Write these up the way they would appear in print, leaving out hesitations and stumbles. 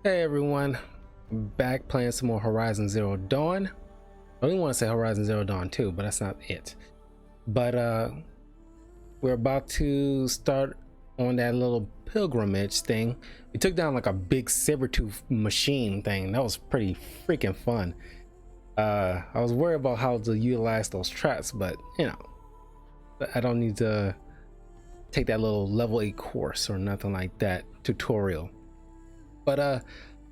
Hey everyone, back playing some more Horizon Zero Dawn. I really want to say Horizon Zero Dawn 2, but that's not it. But we're about to start on that little pilgrimage thing. We took down like a big saber-tooth machine thing. That was pretty freaking fun. I was worried about how to utilize those traps, but you know, I don't need to take that little level 8 course or nothing like that tutorial. But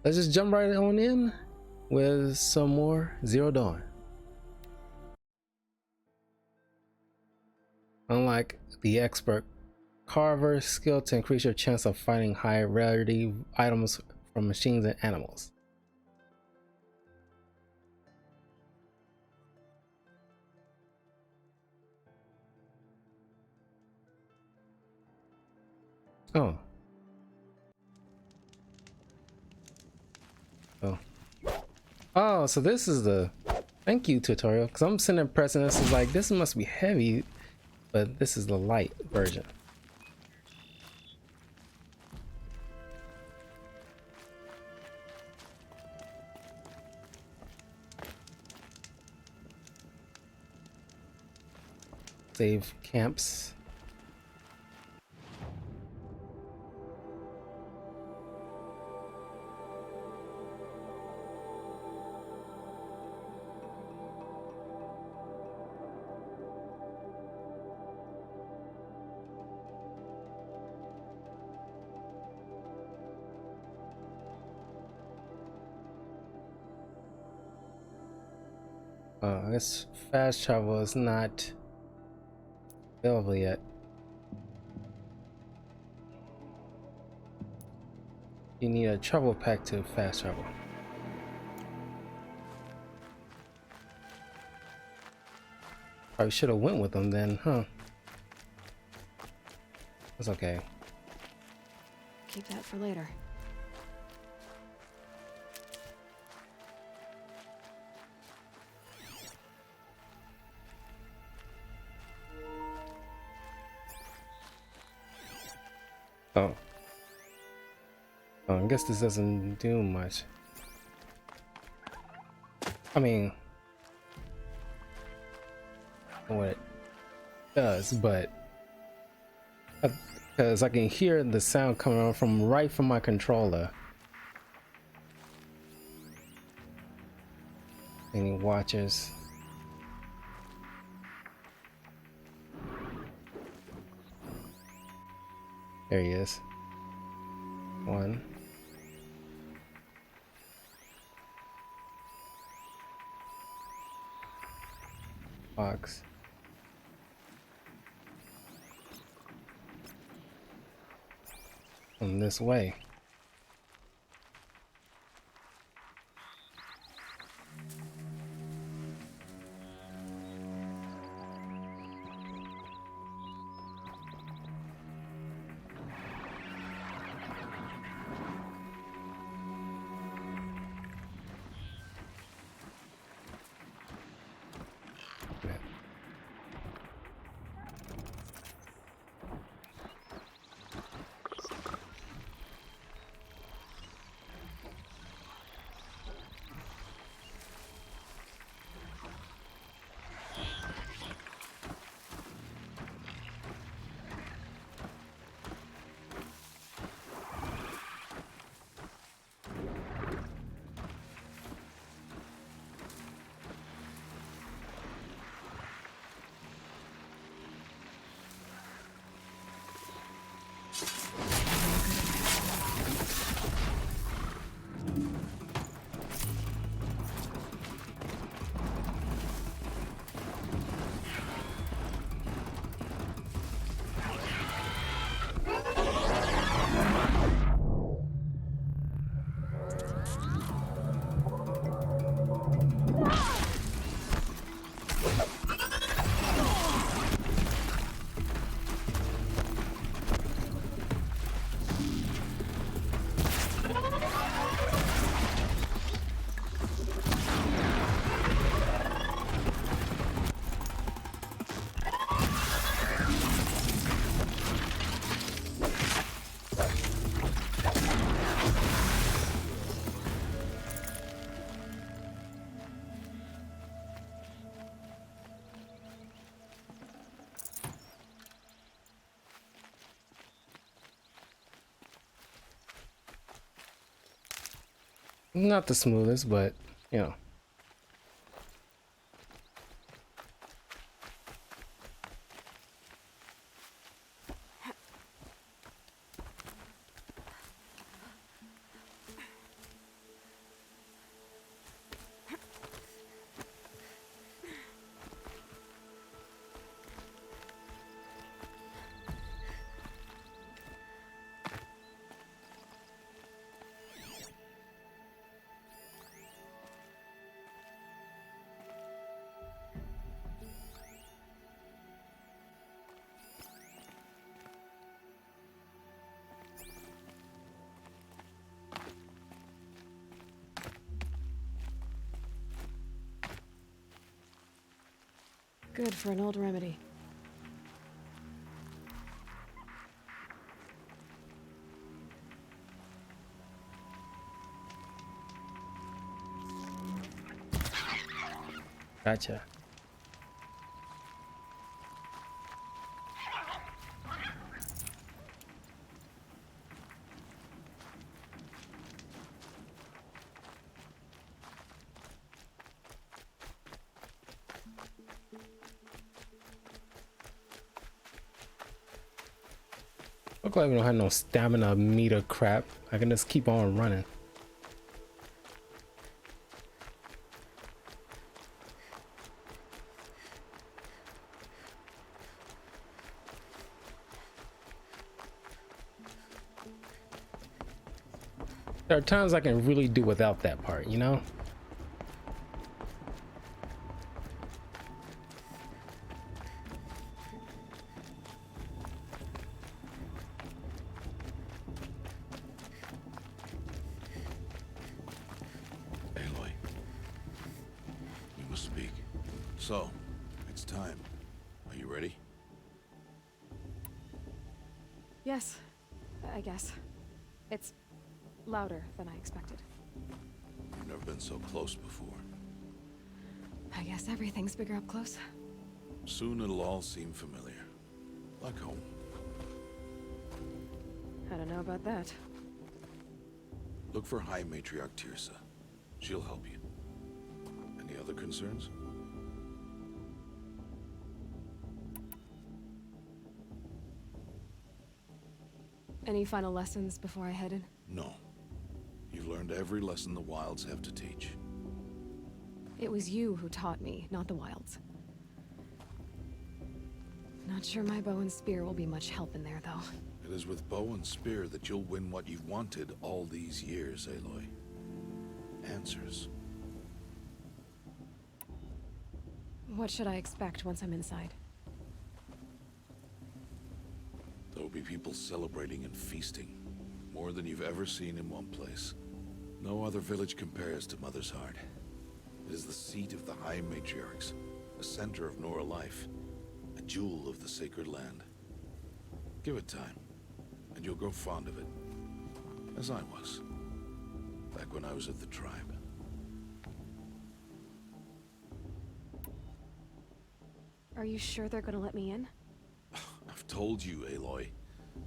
let's just jump right on in with some more Zero Dawn. Unlock the expert carver skill to increase your chance of finding high rarity items from machines and animals. Oh. Oh. Oh, so this is the thank you tutorial, because I'm sitting there pressing this, is like, this must be heavy, but this is the light version. Save camps. I guess fast travel is not available yet. You need a travel pack to fast travel. Probably should have went with them then, huh? That's okay. Keep that for later. Oh. Oh, I guess this doesn't do much. I mean, what it does, but because I can hear the sound coming on from right from my controller. Any watchers? There he is. One. Box. From this way. Not the smoothest, but you know. Good for an old remedy. Gotcha. Look like we don't have no stamina meter crap. I can just keep on running. There are times I can really do without that part, you know? Aloy, we must speak. So, it's time. Are you ready? Yes, I guess. It's louder than I expected. You've never been so close before. I guess everything's bigger up close. Soon it'll all seem familiar. Like home. I don't know about that. Look for High Matriarch Teersa. She'll help you. Any other concerns? Any final lessons before I head in? No. You've learned every lesson the Wilds have to teach. It was you who taught me, not the Wilds. Not sure my bow and spear will be much help in there, though. It is with bow and spear that you'll win what you've wanted all these years, Aloy. Answers. What should I expect once I'm inside? There will be people celebrating and feasting. More than you've ever seen in one place. No other village compares to Mother's Heart. It is the seat of the High Matriarchs, the center of Nora life, a jewel of the sacred land. Give it time, and you'll grow fond of it. As I was, back when I was at the tribe. Are you sure they're gonna let me in? I've told you, Aloy.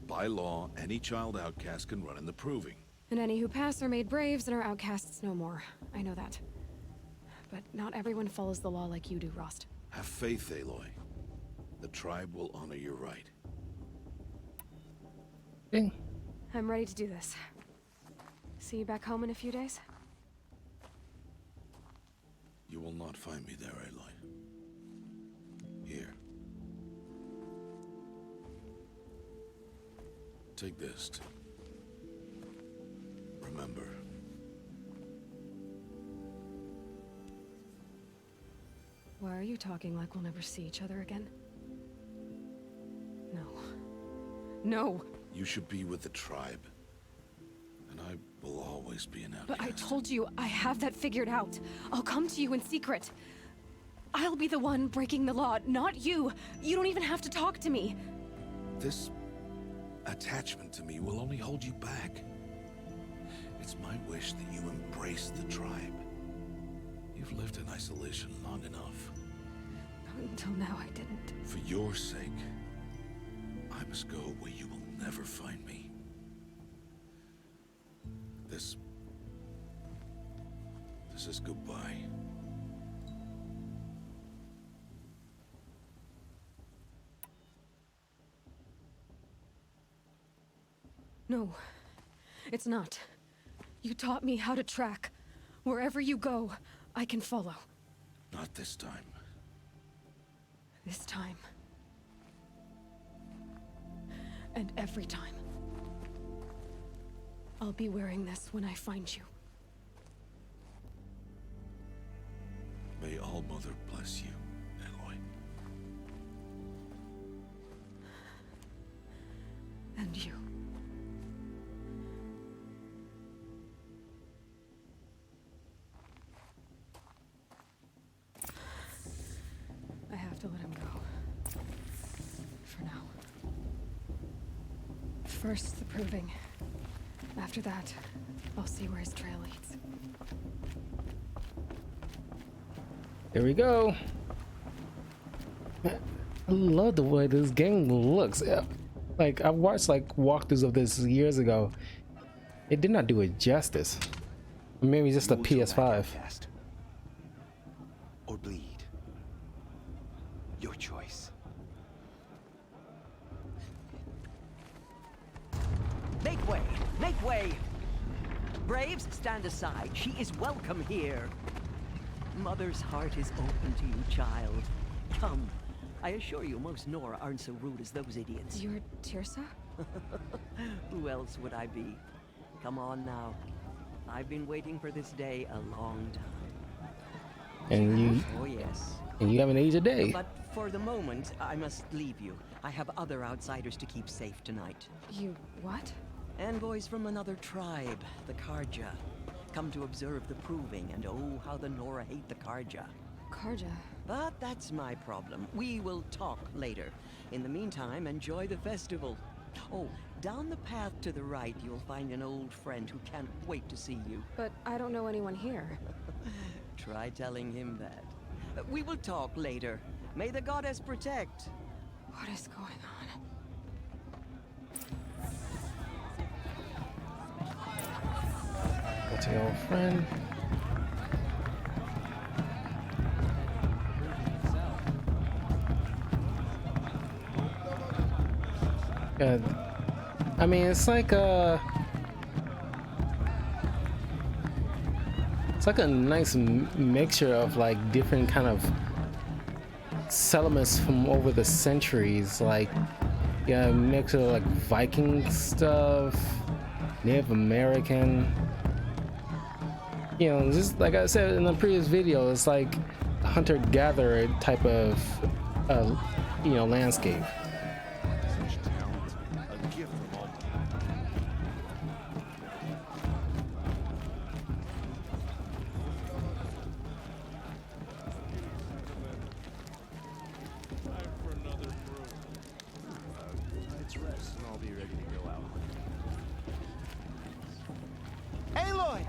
By law, any child outcast can run in the Proving. And any who pass are made braves and are outcasts no more. I know that. But not everyone follows the law like you do, Rost. Have faith, Aloy. The tribe will honor your right. Ding. I'm ready to do this. See you back home in a few days? You will not find me there, Aloy. Here. Take this to remember. Why are you talking like we'll never see each other again? No. No! You should be with the tribe. And I will always be an outcast. But I told you, I have that figured out. I'll come to you in secret. I'll be the one breaking the law, not you. You don't even have to talk to me. This attachment to me will only hold you back. It's my wish that you embrace the tribe. You've lived in isolation long enough. Until now, I didn't. For your sake, I must go where you will never find me. This kiss us goodbye. No, it's not. You taught me how to track. Wherever you go, I can follow. Not this time. This time. And every time. I'll be wearing this when I find you. May All Mother bless you, Aloy. And you. I have to let him go. For now. First, the proving. After that, I'll see where his trail leads. There we go. I love the way this game looks. Like, I watched like walkthroughs of this years ago. It did not do it justice. Maybe just a PS5. Or bleed. Your choice. Make way! Make way! Braves, stand aside. She is welcome here. Mother's heart is open to you, child. Come. I assure you, most Nora aren't so rude as those idiots. You're Teersa? Who else would I be? Come on now. I've been waiting for this day a long time. Oh, yes. And you haven't aged a day. But for the moment, I must leave you. I have other outsiders to keep safe tonight. You what? Envoys from another tribe, the Karja. Come to observe the proving, and oh, how the Nora hate the Karja. Karja. But that's my problem. We will talk later. In the meantime, enjoy the festival. Oh, down the path to the right, you'll find an old friend who can't wait to see you. But I don't know anyone here. Try telling him that. We will talk later. May the goddess protect. What is going on? What's your old friend? Good. I mean, it's like a nice mixture of like different kind of settlements from over the centuries. Like, yeah, a mix of like Viking stuff, Native American. You know, just like I said in the previous video, it's like hunter-gatherer type of, you know, landscape. Such talent. A gift from all. Time for another brew. Let's rest and I'll be ready to go out. Aloy!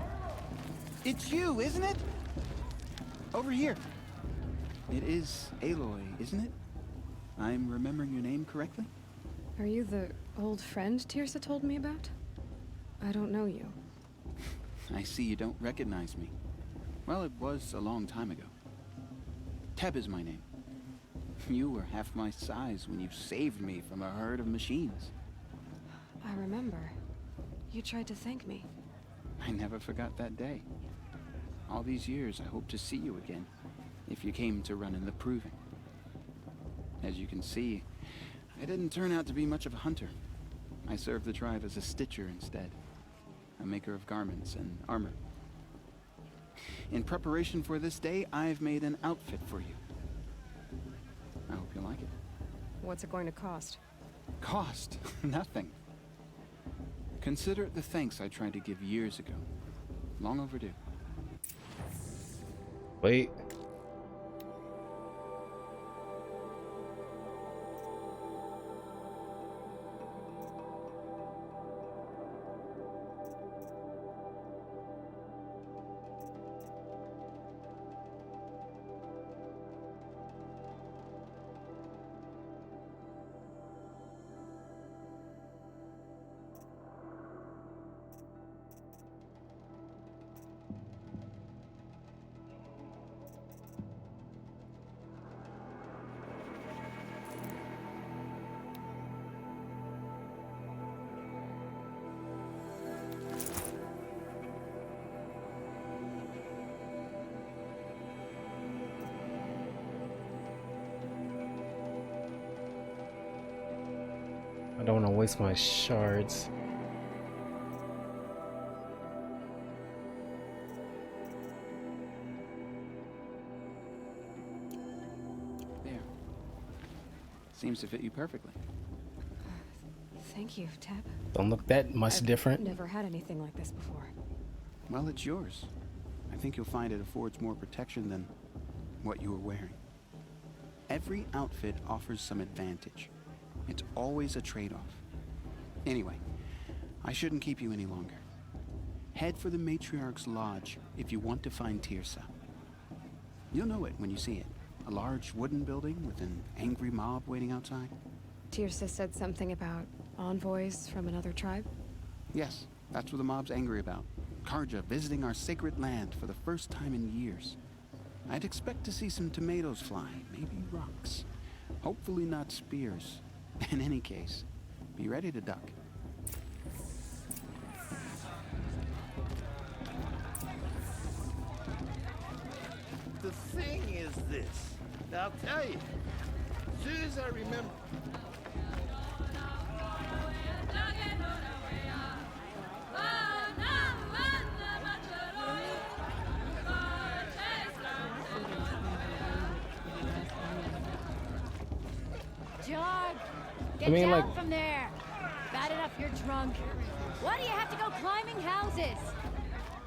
It's you, isn't it? Over here. It is Aloy, isn't it? I'm remembering your name correctly? Are you the old friend Teersa told me about? I don't know you. I see you don't recognize me. Well, it was a long time ago. Teb is my name. You were half my size when you saved me from a herd of machines. I remember. You tried to thank me. I never forgot that day. All these years, I hope to see you again, if you came to run in the proving. As you can see, I didn't turn out to be much of a hunter. I served the tribe as a stitcher instead, a maker of garments and armor. In preparation for this day, I've made an outfit for you. I hope you like it. What's it going to cost? Cost? Nothing. Consider it the thanks I tried to give years ago. Long overdue. Wait. don't want to waste my shards. There. Seems to fit you perfectly. Thank you, Teb. Don't look that much different. Never had anything like this before. Well, it's yours. I think you'll find it affords more protection than what you were wearing. Every outfit offers some advantage. It's always a trade-off. Anyway, I shouldn't keep you any longer. Head for the Matriarch's Lodge if you want to find Tirsa. You'll know it when you see it. A large wooden building with an angry mob waiting outside. Tirsa said something about envoys from another tribe. Yes, that's what the mob's angry about. Karja visiting our sacred land for the first time in years. I'd expect to see some tomatoes fly, maybe rocks. Hopefully not spears. In any case, be ready to duck. The thing is this. I'll tell you. As soon as I remember. John, get I mean, down like- from there. Bad enough you're drunk. Why do you have to go climbing houses?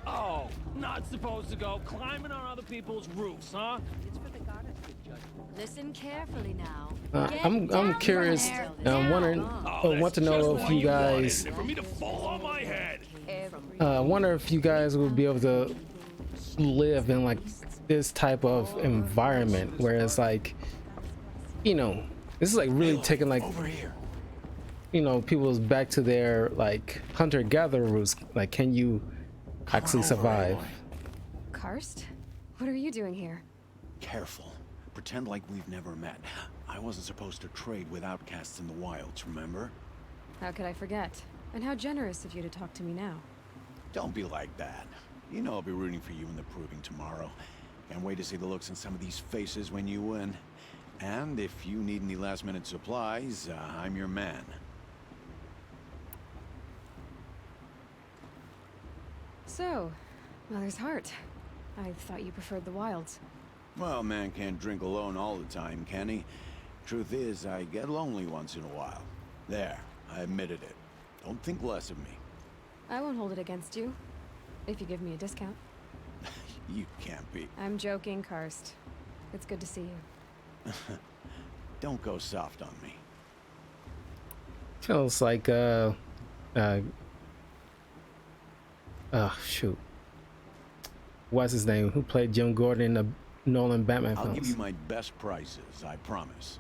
Oh, not supposed to go climbing on other people's roofs, huh? Listen carefully now. Get I'm down curious. from there. I'm Now. wondering. Oh, I want to know if you guys. For me to fall on my head. I wonder if you guys would be able to live in like this type of environment where it's like, you know, this is like really taking like, Over here. you know, people's back to their like hunter-gatherer roots. Like, can you actually survive? Karst? What are you doing here? Careful. Pretend like we've never met. I wasn't supposed to trade with outcasts in the wilds, remember? How could I forget? And how generous of you to talk to me now. Don't be like that. You know I'll be rooting for you in the proving tomorrow. Can't wait to see the looks on some of these faces when you win. And if you need any last-minute supplies, I'm your man. So, Mother's Heart. I thought you preferred the wilds. Well, man can't drink alone all the time, can he? Truth is, I get lonely once in a while. There, I admitted it. Don't think less of me. I won't hold it against you. If you give me a discount. You can't be. I'm joking, Karst. It's good to see you. Don't go soft on me. Feels like shoot. What's his name? Who played Jim Gordon in the Nolan Batman I'll films? give you my best prices, I promise.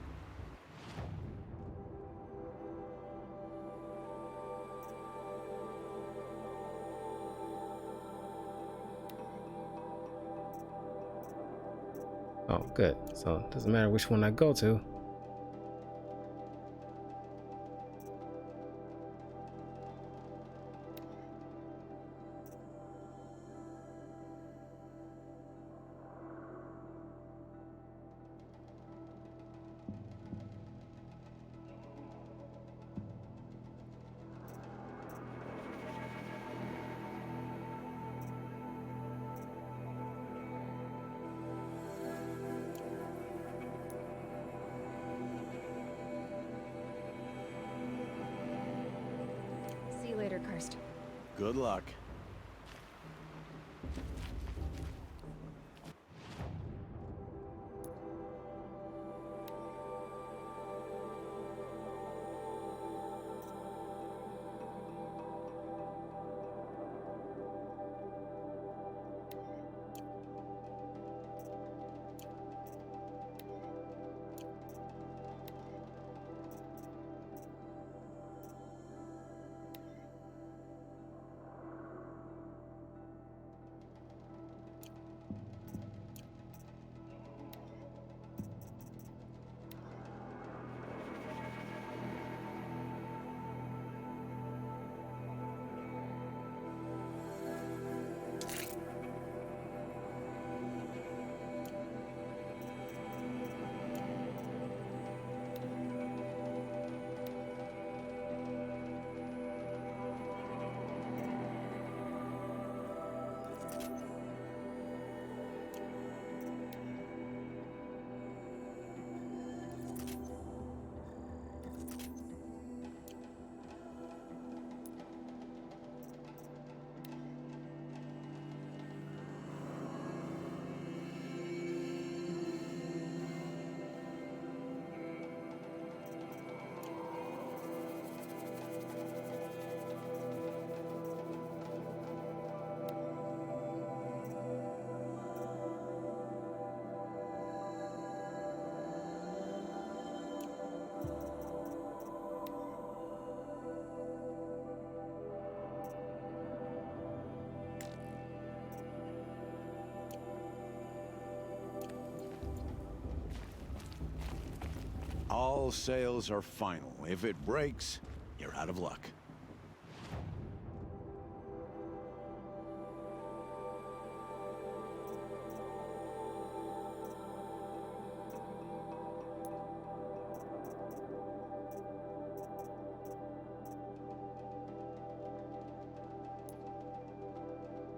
Oh, good. So it doesn't matter which one I go to. See you later, Karst. Good luck. All sales are final. If it breaks, you're out of luck.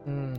Hmm.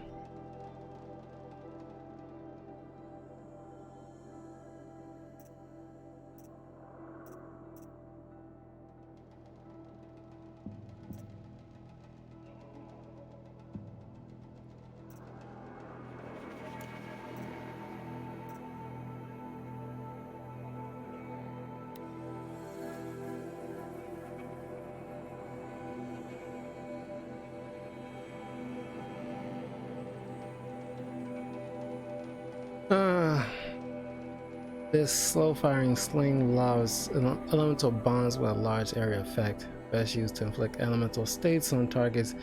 This slow-firing sling allows elemental bonds with a large area effect, best used to inflict elemental states on targets,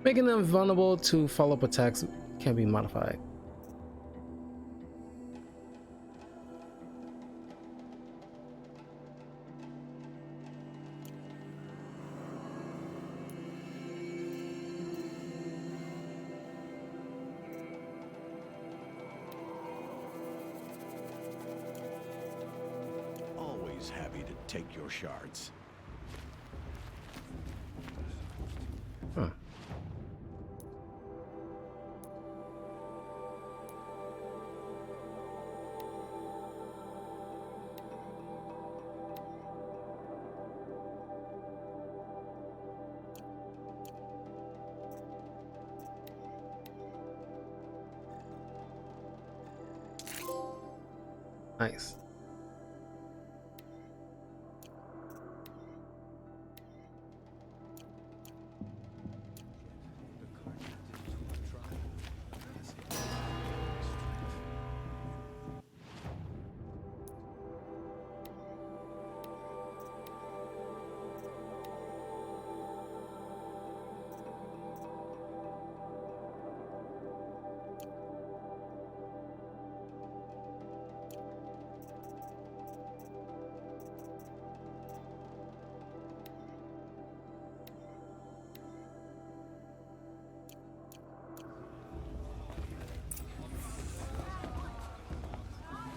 making them vulnerable to follow-up attacks. Can be modified. Always happy to take your shards. Huh. Nice.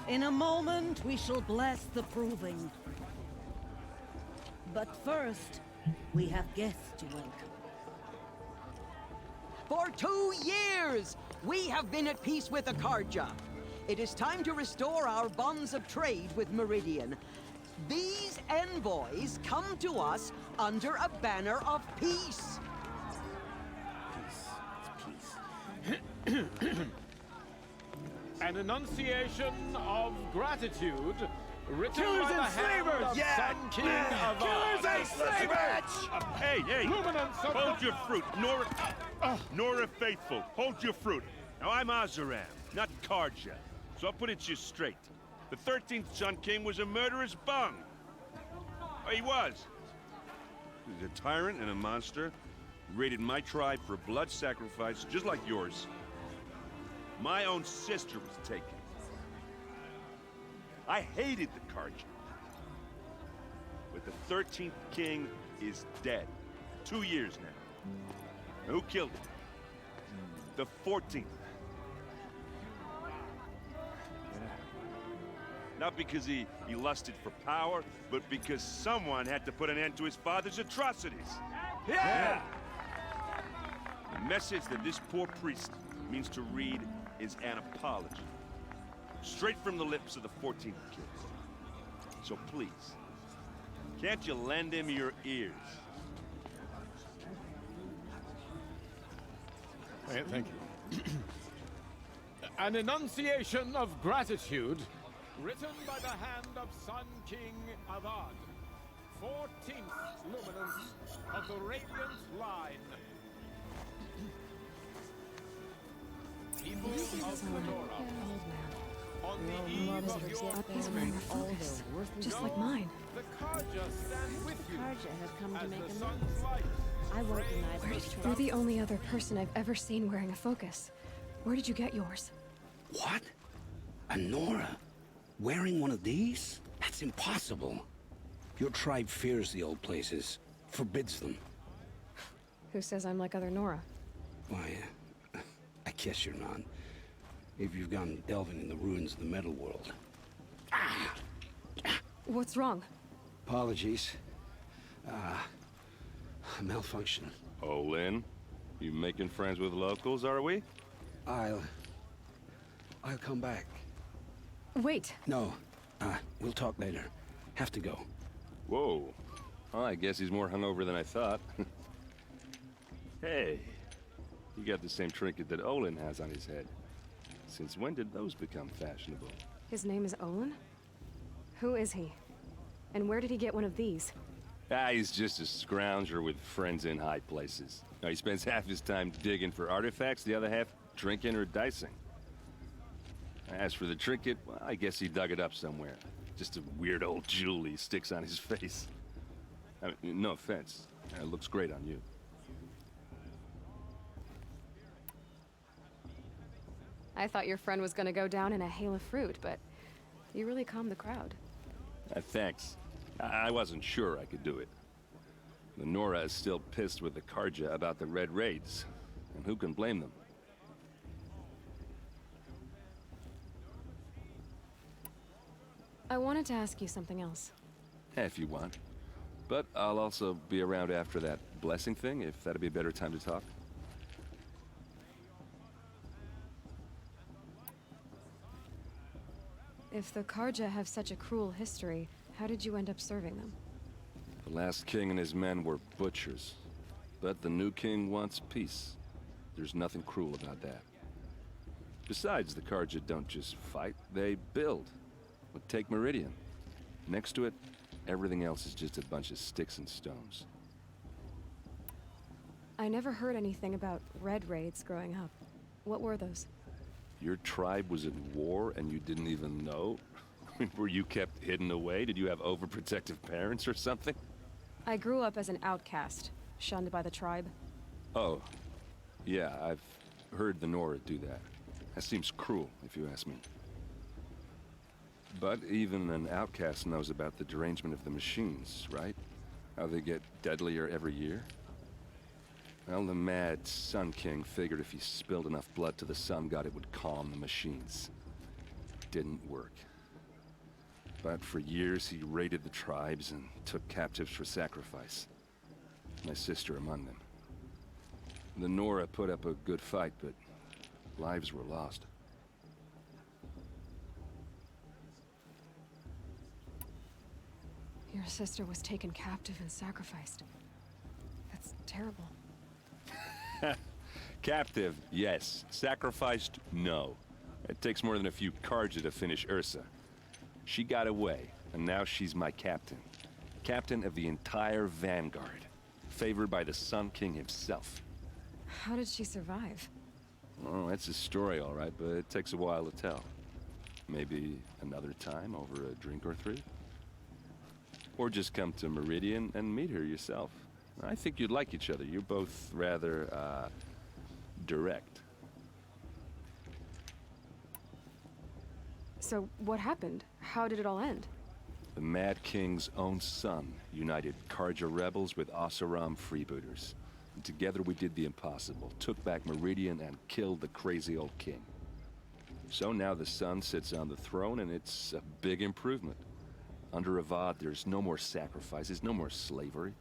In a moment, we shall bless the proving. But first, we have guests to welcome. For 2 years, we have been at peace with Akarja. It is time to restore our bonds of trade with Meridian. These envoys come to us under a banner of peace. An enunciation of gratitude written Killers by the and hand slavers! of Yeah! Sun King of Killers and slavers! Hey! Luminance of Hold your fruit, Nora Faithful. Hold your fruit. Now I'm Azaram, not Karja. So I'll put it to you straight. The 13th Sun King was a murderous bung. Oh, he was. He's a tyrant and a monster. Raided my tribe for blood sacrifice, just like yours. My own sister was taken. I hated the Karja. But the 13th king is dead. 2 years now. Who killed him? The 14th. Not because he lusted for power, but because someone had to put an end to his father's atrocities. Yeah! The message that this poor priest means to read is an apology. Straight from the lips of the 14th king. So please, can't you lend him your ears? Thank you. An enunciation of gratitude written by the hand of Sun King Avad, 14th luminance of the Radiant Line. People of Fedora, on the eve of your He's wearing a focus, just like mine. the Karja stand with you Karja have come to as make the a sun's light. I won't deny Where this did choice. You're the only other person I've ever seen wearing a focus. Where did you get yours? What? A Nora? Wearing one of these? That's impossible. Your tribe fears the old places, forbids them. Who says I'm like other Nora? Why, I guess you're not. If you've gone delving in the ruins of the metal world. What's wrong? Apologies. Malfunction. Olin, you making friends with locals, are we? I'll come back. Wait. No, we'll talk later. Have to go. Whoa. Well, I guess he's more hungover than I thought. Hey, you got the same trinket that Olin has on his head. Since when did those become fashionable? His name is Olin? Who is he? And where did he get one of these? He's just a scrounger with friends in high places. Now, he spends half his time digging for artifacts, the other half drinking or dicing. As for the trinket, well, I guess he dug it up somewhere. Just a weird old jewel he sticks on his face. I mean, no offense. It looks great on you. I thought your friend was gonna go down in a hail of fruit, but you really calmed the crowd. Thanks. I wasn't sure I could do it. The Nora is still pissed with the Carja about the Red Raids, and who can blame them? I wanted to ask you something else. If you want. But I'll also be around after that blessing thing, if that'd be a better time to talk. If the Carja have such a cruel history, how did you end up serving them? The last king and his men were butchers. But the new king wants peace. There's nothing cruel about that. Besides, the Carja don't just fight, they build. But take Meridian. Next to it, everything else is just a bunch of sticks and stones. I never heard anything about Red Raids growing up. What were those? Your tribe was at war and you didn't even know? Were you kept hidden away? Did you have overprotective parents or something? I grew up as an outcast, shunned by the tribe. Oh, yeah, I've heard the Nora do that. That seems cruel, if you ask me. But even an outcast knows about the derangement of the machines, right? How they get deadlier every year? Well, the mad Sun King figured if he spilled enough blood to the Sun God, it would calm the machines. Didn't work. But for years, he raided the tribes and took captives for sacrifice. My sister among them. The Nora put up a good fight, but lives were lost. Your sister was taken captive and sacrificed. That's terrible. Captive, yes. Sacrificed, no. It takes more than a few Carja to finish Ursa. She got away, and now she's my captain. Captain of the entire Vanguard. Favored by the Sun King himself. How did she survive? Oh, that's a story, all right, but it takes a while to tell. Maybe another time over a drink or three? Or just come to Meridian and meet her yourself. I think you'd like each other. You're both rather, direct. So, what happened? How did it all end? The Mad King's own son united Carja rebels with Oseram freebooters. And together we did the impossible, took back Meridian and killed the crazy old king. So now the son sits on the throne and it's a big improvement. Under Avad, there's no more sacrifices, no more slavery.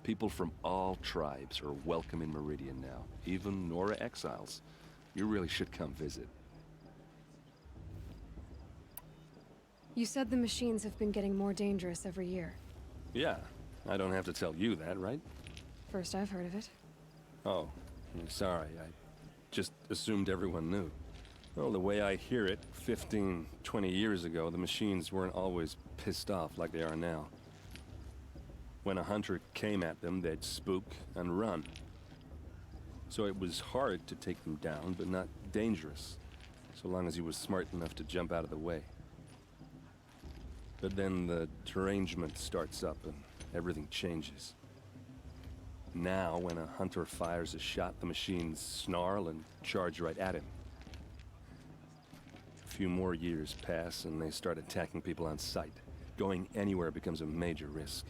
People from all tribes are welcome in Meridian now, even Nora exiles. You really should come visit. You said the machines have been getting more dangerous every year. Yeah, I don't have to tell you that, right? First I've heard of it. Oh, I'm sorry. I just assumed everyone knew. Well, the way I hear it, 15, 20 years ago, the machines weren't always pissed off like they are now. When a hunter came at them, they'd spook and run. So it was hard to take them down, but not dangerous, so long as he was smart enough to jump out of the way. But then the derangement starts up and everything changes. Now, when a hunter fires a shot, the machines snarl and charge right at him. A few more years pass and they start attacking people on sight. Going anywhere becomes a major risk.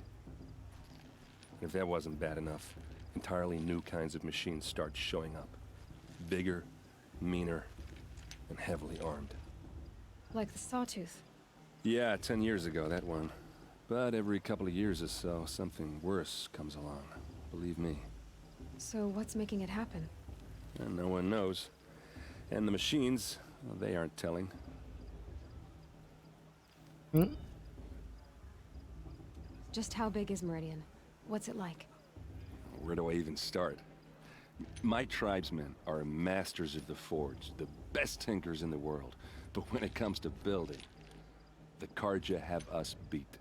If that wasn't bad enough, entirely new kinds of machines start showing up. Bigger, meaner, and heavily armed. Like the Sawtooth. Yeah, 10 years ago, that one. But every couple of years or so, something worse comes along. Believe me. So what's making it happen? And no one knows. And the machines, well, they aren't telling. Just how big is Meridian? What's it like? Where do I even start? My tribesmen are masters of the forge, the best tinkers in the world. But when it comes to building, the Carja have us beat.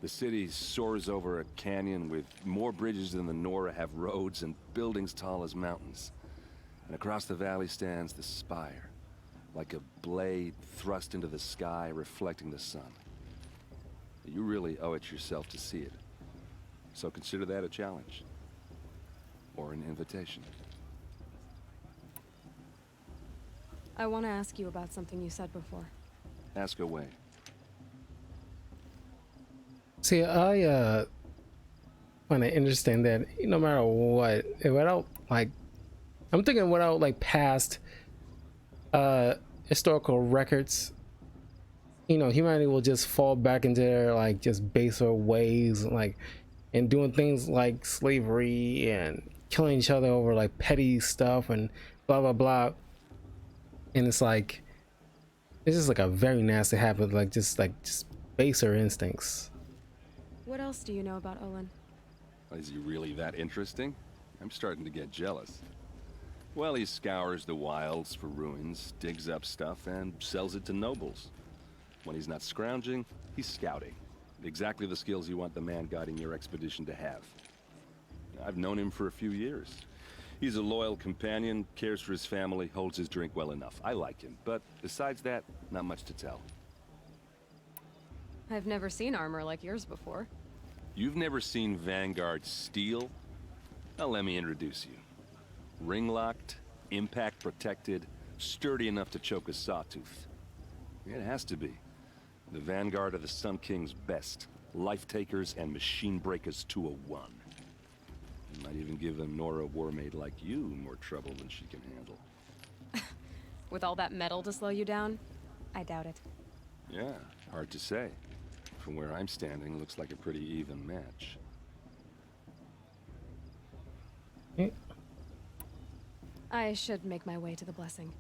The city soars over a canyon with more bridges than the Nora have roads and buildings tall as mountains. And across the valley stands the spire, like a blade thrust into the sky reflecting the sun. You really owe it yourself to see it. So consider that a challenge. Or an invitation. I want to ask you about something you said before. Ask away. See, I find it interesting that no matter what, without like, I'm thinking without like past historical records, you know, humanity will just fall back into their like just baser ways, like, and doing things like slavery and killing each other over like petty stuff and blah blah blah. And it's like, it's just like a very nasty habit, like just baser instincts. What else do you know about Olin? Is he really that interesting? I'm starting to get jealous. Well, he scours the wilds for ruins, digs up stuff, and sells it to nobles. When he's not scrounging, he's scouting. Exactly the skills you want the man guiding your expedition to have. I've known him for a few years. He's a loyal companion, cares for his family, holds his drink well enough. I like him, but besides that, not much to tell. I've never seen armor like yours before. You've never seen Vanguard steel? Well, let me introduce you. Ring-locked, impact-protected, sturdy enough to choke a sawtooth. It has to be. The Vanguard of the Sun King's best. Life-takers and machine breakers to a one. Might even give a Nora warmaid like you more trouble than she can handle. With all that metal to slow you down? I doubt it. Yeah, hard to say. From where I'm standing, looks like a pretty even match. I should make my way to the blessing.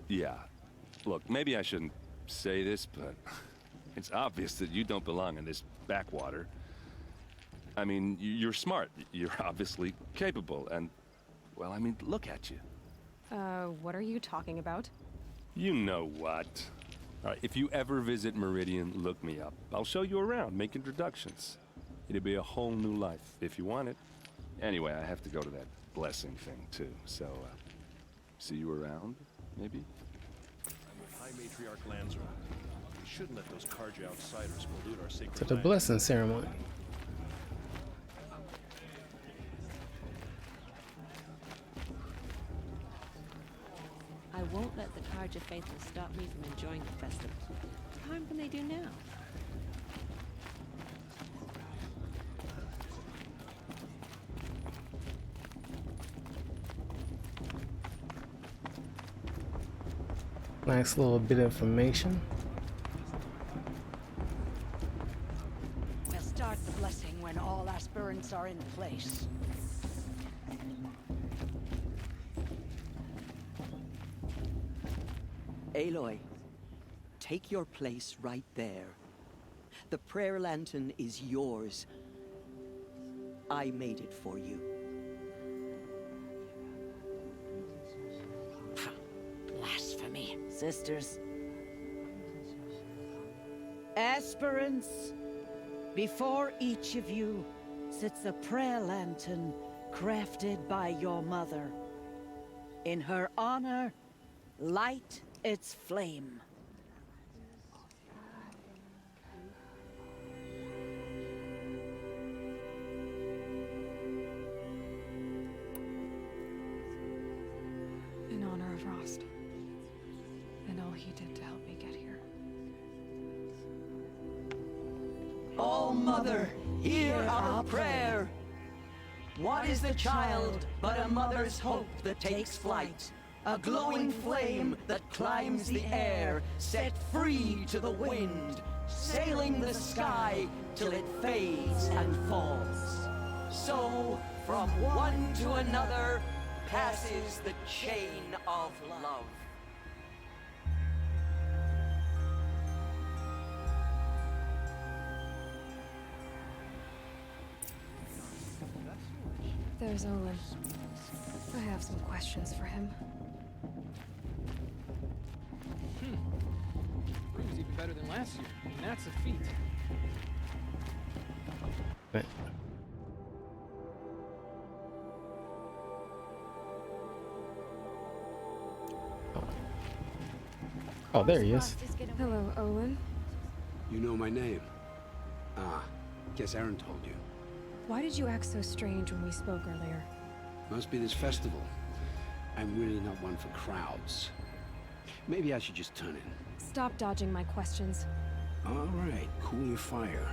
Yeah. Look, maybe I shouldn't say this, but it's obvious that you don't belong in this backwater. I mean, you're smart. You're obviously capable, and, well, I mean, look at you. What are you talking about? You know what. All right, if you ever visit Meridian, look me up. I'll show you around, make introductions. It'll be a whole new life, if you want it. Anyway, I have to go to that blessing thing, too, so, see you around, maybe? High Matriarch Lanzer. We shouldn't let those Carja outsiders pollute our sacred To the land. blessing ceremony. I won't let the Carja faithful stop me from enjoying the festival. What harm can they do now? Nice little bit of information. We'll start the blessing when all aspirants are in place. Aloy, take your place right there. The prayer lantern is yours. I made it for you. Blasphemy. Sisters. Aspirants, before each of you sits a prayer lantern crafted by your mother. In her honor, light its flame. In honor of Rost. And all he did to help me get here. O mother, hear our prayer. What is the child but a mother's hope that takes flight? A glowing flame that climbs the air, set free to the wind, sailing the sky till it fades and falls. So, from one to another, passes the chain of love. There's Olin. I have some questions for him. Room's even better than last year, and that's a feat. Oh, there he is. Hello, Olin. You know my name? Ah, guess Aaron told you. Why did you act so strange when we spoke earlier? Must be this festival. I'm really not one for crowds. Maybe I should just turn in. Stop dodging my questions. All right, cool your fire.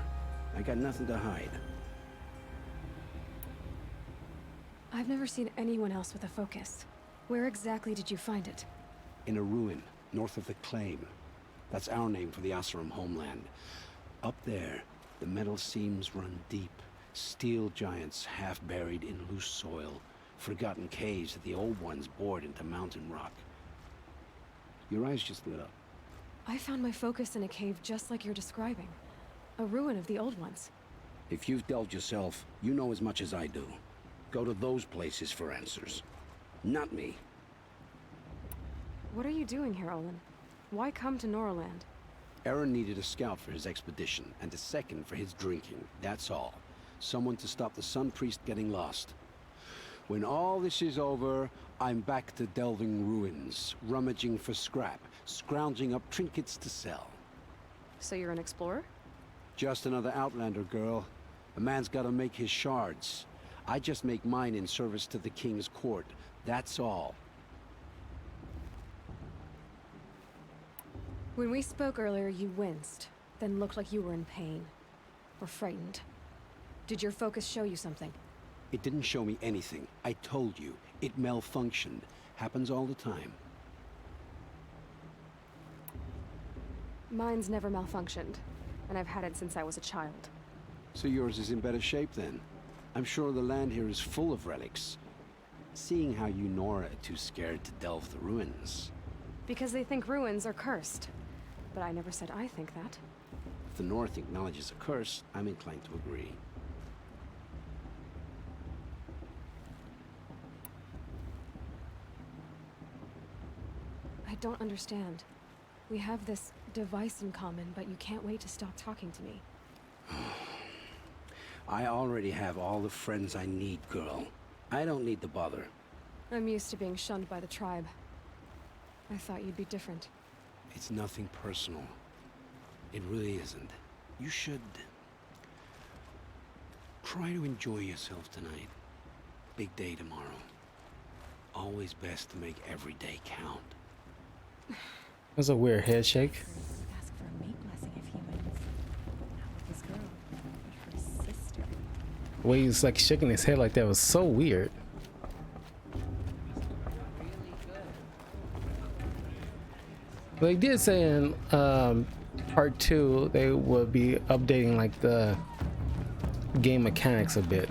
I got nothing to hide. I've never seen anyone else with a focus. Where exactly did you find it? In a ruin, north of the Claim. That's our name for the Oseram homeland. Up there, the metal seams run deep. Steel giants half buried in loose soil. Forgotten caves that the old ones bored into mountain rock. Your eyes just lit up. I found my focus in a cave just like you're describing. A ruin of the old ones. If you've delved yourself, you know as much as I do. Go to those places for answers. Not me. What are you doing here, Olin? Why come to Norland? Aaron needed a scout for his expedition, and a second for his drinking. That's all. Someone to stop the Sun Priest getting lost. When all this is over, I'm back to delving ruins, rummaging for scrap, scrounging up trinkets to sell. So you're an explorer? Just another Outlander, girl. A man's gotta make his shards. I just make mine in service to the King's court. That's all. When we spoke earlier, you winced, then looked like you were in pain. Or frightened. Did your focus show you something? It didn't show me anything. I told you. It malfunctioned. Happens all the time. Mine's never malfunctioned, and I've had it since I was a child. So yours is in better shape then? I'm sure the land here is full of relics. Seeing how you Nora are too scared to delve the ruins. Because they think ruins are cursed. But I never said I think that. If the North acknowledges a curse, I'm inclined to agree. I don't understand. We have this device in common, but you can't wait to stop talking to me. I already have all the friends I need, girl. I don't need the bother. I'm used to being shunned by the tribe. I thought you'd be different. It's nothing personal. It really isn't. You should... try to enjoy yourself tonight. Big day tomorrow. Always best to make every day count. That's a weird head shake. Ask for a mate blessing of humans. Not with this girl, but her sister. The way he was like shaking his head like that was so weird. They did say in part 2 they would be updating like the game mechanics a bit.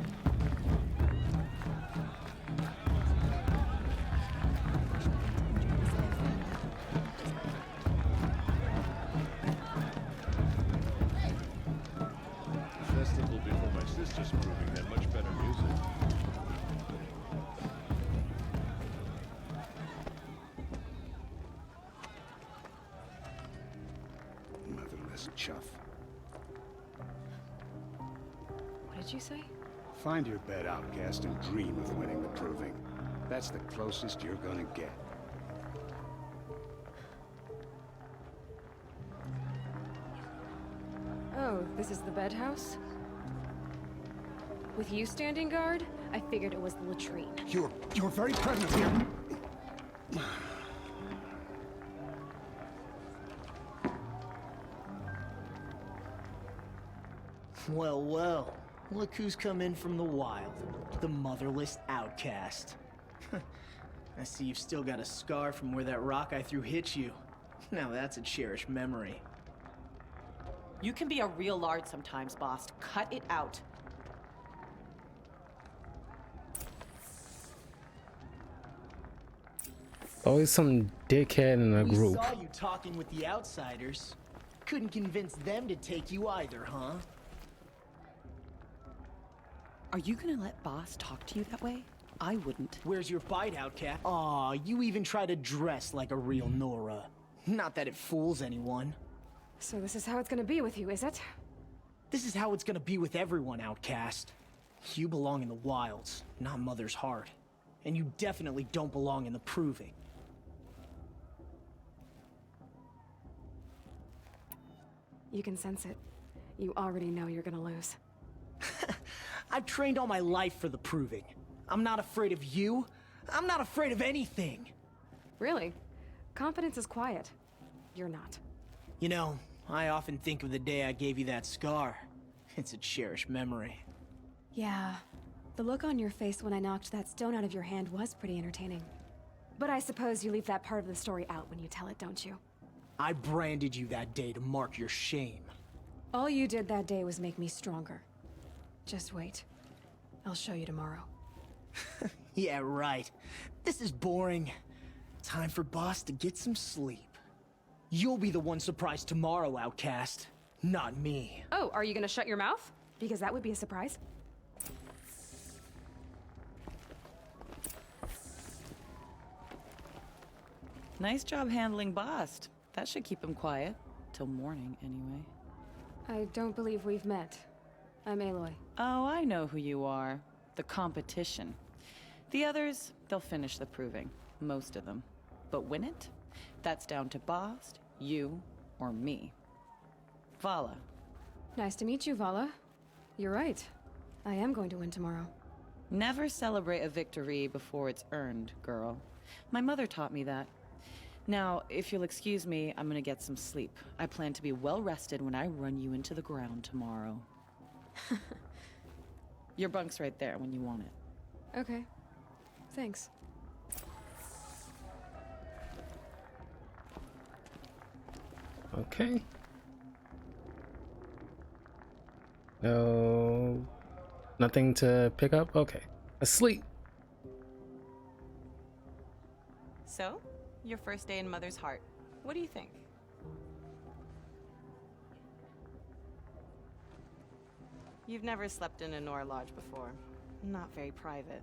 The festival before my sister's proving had much better music. Motherless chuff. What did you say? Find your bed, outcast, and dream of winning the proving. That's the closest you're gonna get. Oh, this is the bed house? With you standing guard, I figured it was the latrine. Your very presence here. Well, well. Look who's come in from the wild. The motherless outcast. I see you've still got a scar from where that rock I threw hit you. Now that's a cherished memory. You can be a real lard sometimes, boss. Cut it out. Always some dickhead in a group. We saw you talking with the outsiders. Couldn't convince them to take you either, huh? Are you gonna let boss talk to you that way? I wouldn't. Where's your bite, outcast? Aw, you even try to dress like a real Nora. Not that it fools anyone. So this is how it's gonna be with you, is it? This is how it's gonna be with everyone, outcast. You belong in the wilds, not Mother's Heart. And you definitely don't belong in the Proving. You can sense it. You already know you're gonna lose. I've trained all my life for the Proving. I'm not afraid of you. I'm not afraid of anything. Really? Confidence is quiet. You're not. You know, I often think of the day I gave you that scar. It's a cherished memory. Yeah. The look on your face when I knocked that stone out of your hand was pretty entertaining. But I suppose you leave that part of the story out when you tell it, don't you? I branded you that day to mark your shame. All you did that day was make me stronger. Just wait. I'll show you tomorrow. Yeah, right. This is boring. Time for Boss to get some sleep. You'll be the one surprised tomorrow, outcast. Not me. Oh, are you gonna shut your mouth? Because that would be a surprise. Nice job handling Bast. That should keep him quiet. Till morning, anyway. I don't believe we've met. I'm Aloy. Oh, I know who you are. The competition. The others, they'll finish the Proving. Most of them. But win it? That's down to Bast, you, or me. Vala. Nice to meet you, Vala. You're right. I am going to win tomorrow. Never celebrate a victory before it's earned, girl. My mother taught me that. Now, if you'll excuse me, I'm gonna get some sleep. I plan to be well rested when I run you into the ground tomorrow. Your bunk's right there when you want it. Okay. Thanks. Okay. No. Nothing to pick up? Okay. Asleep. So, your first day in Mother's Heart. What do you think? You've never slept in a Nora Lodge before. Not very private.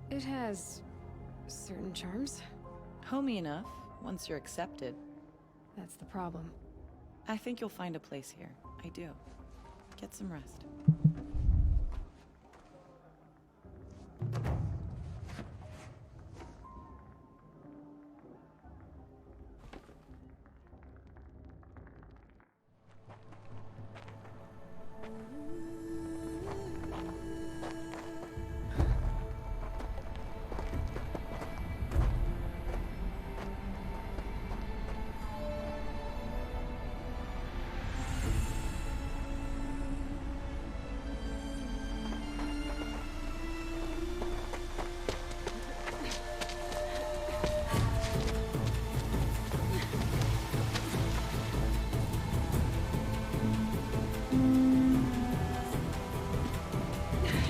It has certain charms. Homey enough, once you're accepted. That's the problem. I think you'll find a place here. I do. Get some rest.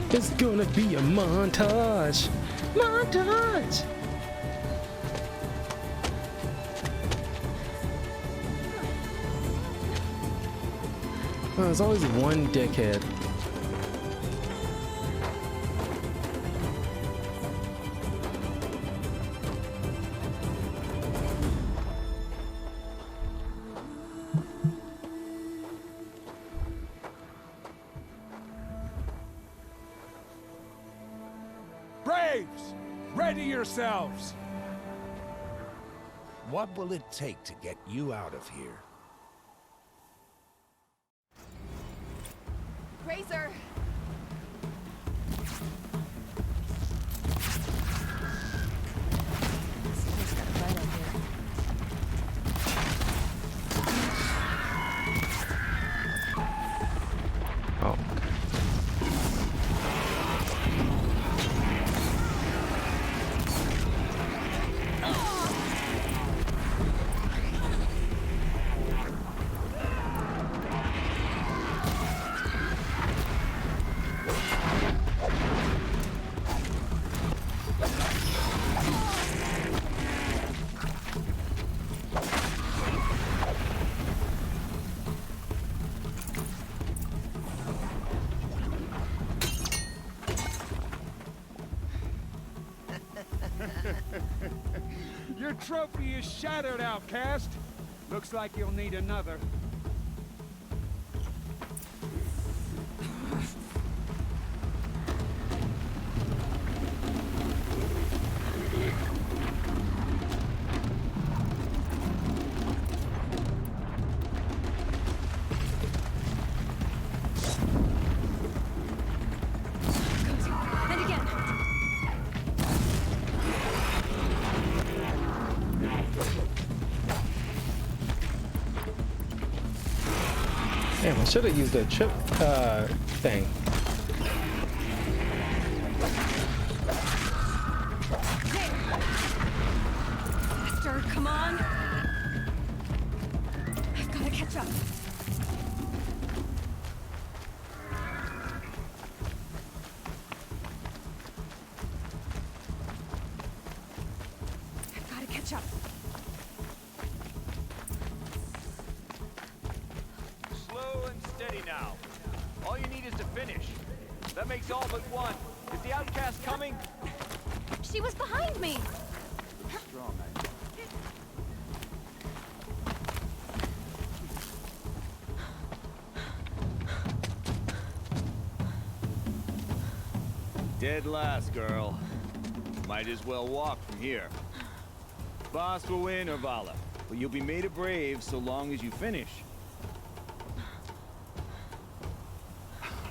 It's gonna be a montage. Montage. Oh, there's always one dickhead. Braves, ready yourselves! What will it take to get you out of here? Razor! trophy is shattered, outcast. Looks like you'll need another. And again. Damn, I should have used the trip thing. Faster, come on. I've got to catch up. I've got to catch up. Slow and steady now. All you need is to finish. That makes all but one. Is the outcast coming? She was behind me. Strong, Dead last, girl. Might as well walk from here. Boss will win, or Vala, but you'll be made a brave so long as you finish.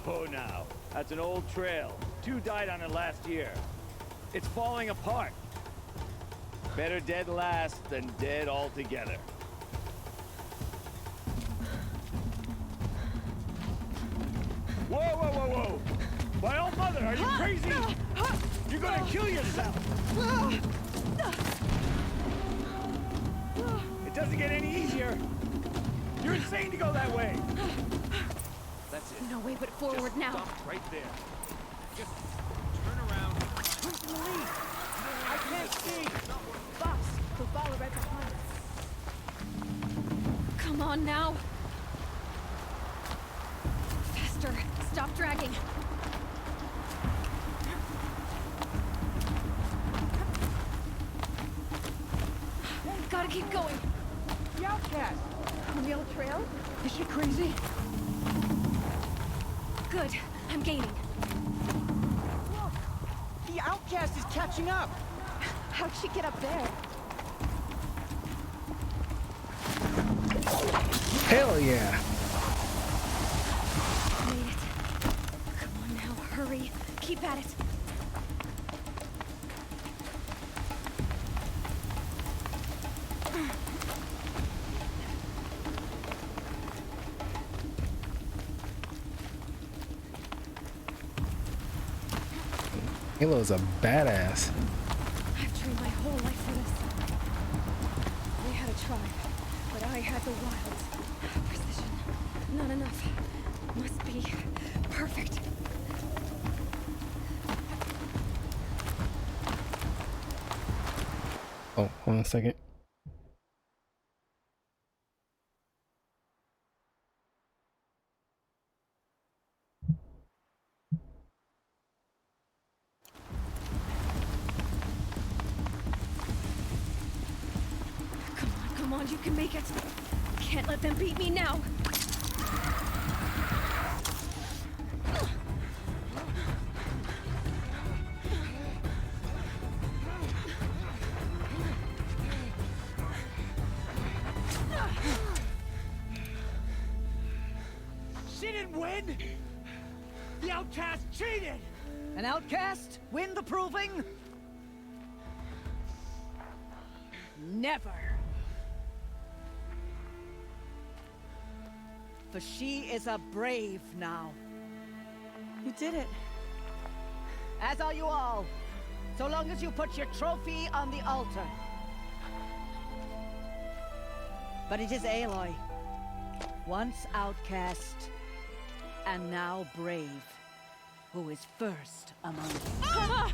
Oh, now. That's an old trail. 2 died on it last year. It's falling apart. Better dead last than dead altogether. Whoa, whoa, whoa, whoa! My old mother, are you crazy? You're gonna kill yourself! It doesn't get any easier! You're insane to go that way! That's it. No way but forward Just now. Stop right there. Just turn around. Who's in the lead? I can't see. Boss, the ball right behind us. Come on now. Faster. Stop dragging. Gotta keep going. The outcast. On the old trail? Is she crazy? Good. I'm gaining. Look! The outcast is catching up! How'd she get up there? Hell yeah. Made it. Come on now, hurry. Keep at it. Halo's a badass. I've trained my whole life for this. We had a tribe, but I had the wilds. Precision. Not enough. Must be perfect. Oh, hold on a second. Come on, you can make it. Can't let them beat me now. She didn't win! The outcast cheated! An outcast win the proving? Never. For she is a brave now. You did it. As are you all. So long as you put your trophy on the altar. But it is Aloy. Once outcast, and now brave, who is first among you. Ah!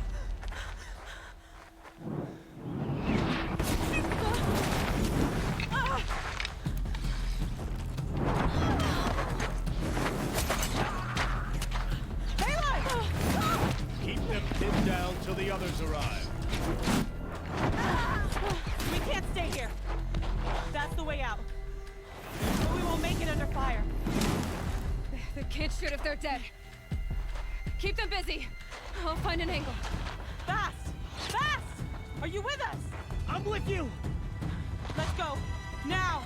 Keep them pinned down till the others arrive. We dead. Keep them busy. I'll find an angle. Fast! Fast! Are you with us? I'm with you! Let's go. Now!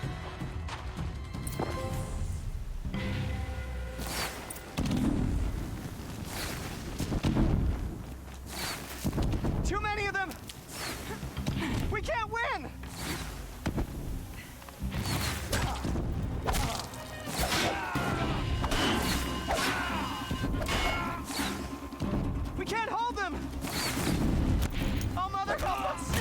Too many of them! We can't win! We can't hold them! Oh, Mother, help us!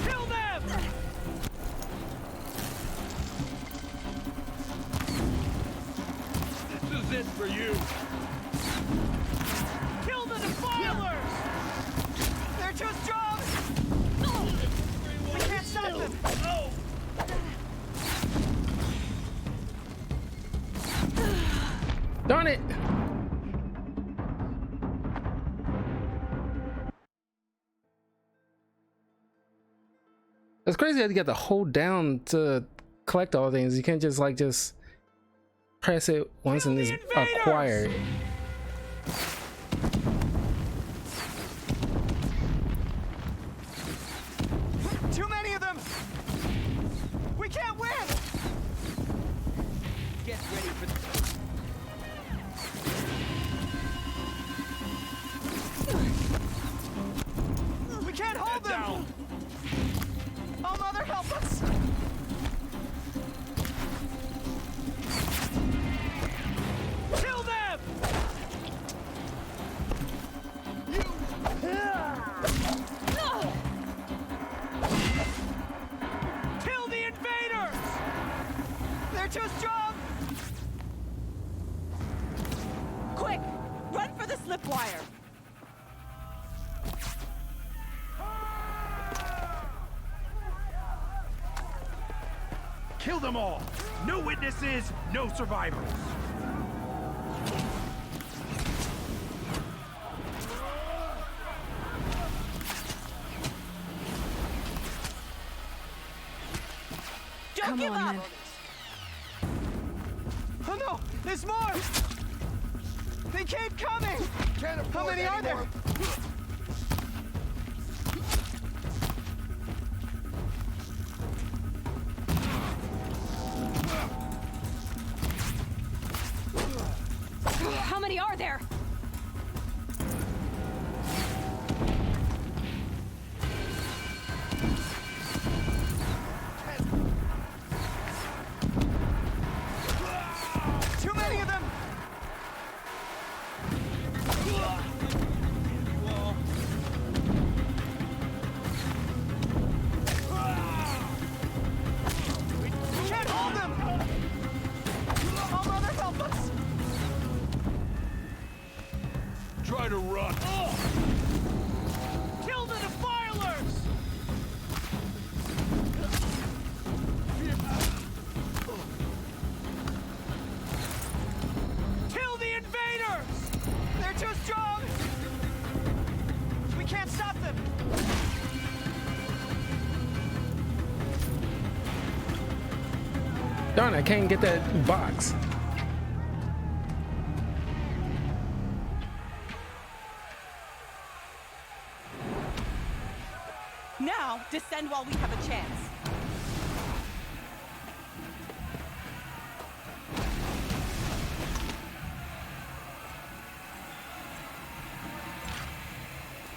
Kill them! This is it for you. Kill the defilers! They're too strong! We can't stop them! Darn it! It's crazy that you got to hold down to collect all things. You can't just like press it once and it's acquired. Too many of them! We can't win! Get ready for this. We can't hold them! Down. Oh, Mother, help us! Kill them! Kill the invaders! They're too strong! Quick! Run for the slip wire! Kill them all! No witnesses, no survivors! Don't give up! Oh no! There's more! They keep coming! How many are there? How many are there? Too many of them! We can't hold them! Oh, Mother, help us! Try to run. Kill the defilers! Kill the invaders! They're too strong! We can't stop them! Darn, I can't get that box. Now, descend while we have a chance.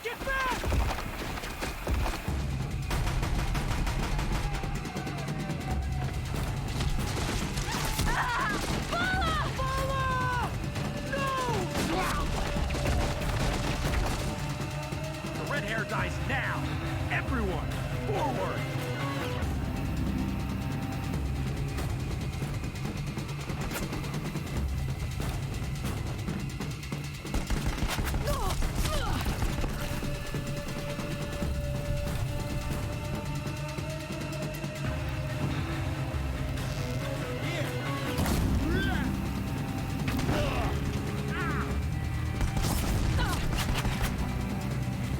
Get back! The red hair dies now! Everyone, forward!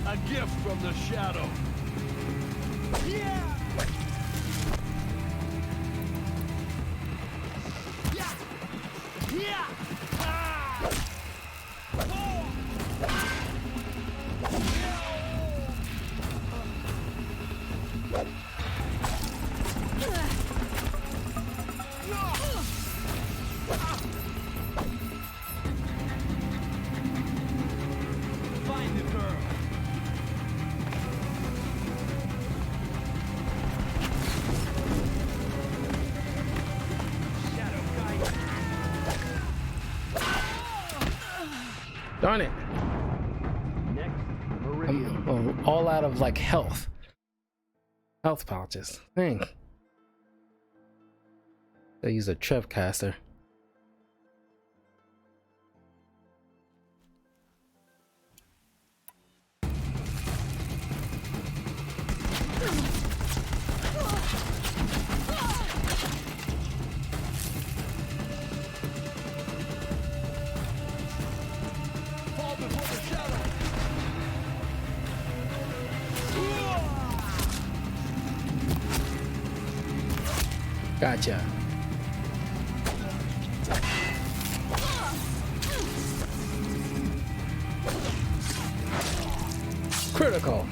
A gift from the shadow. Find the girl. Shadow guide. Darn it. I'm all out of like health pouches. Dang. I use a Trevcaster. Fall before the shadow. Gotcha. Critical.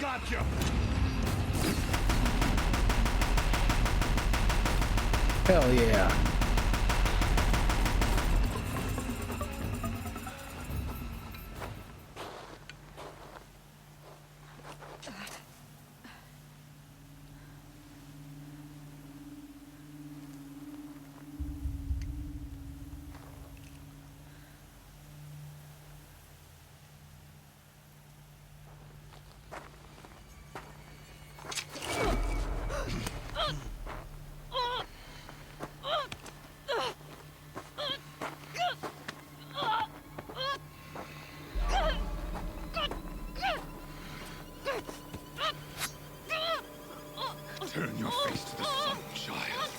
Gotcha. Hell yeah. Turn your face to the sun, child.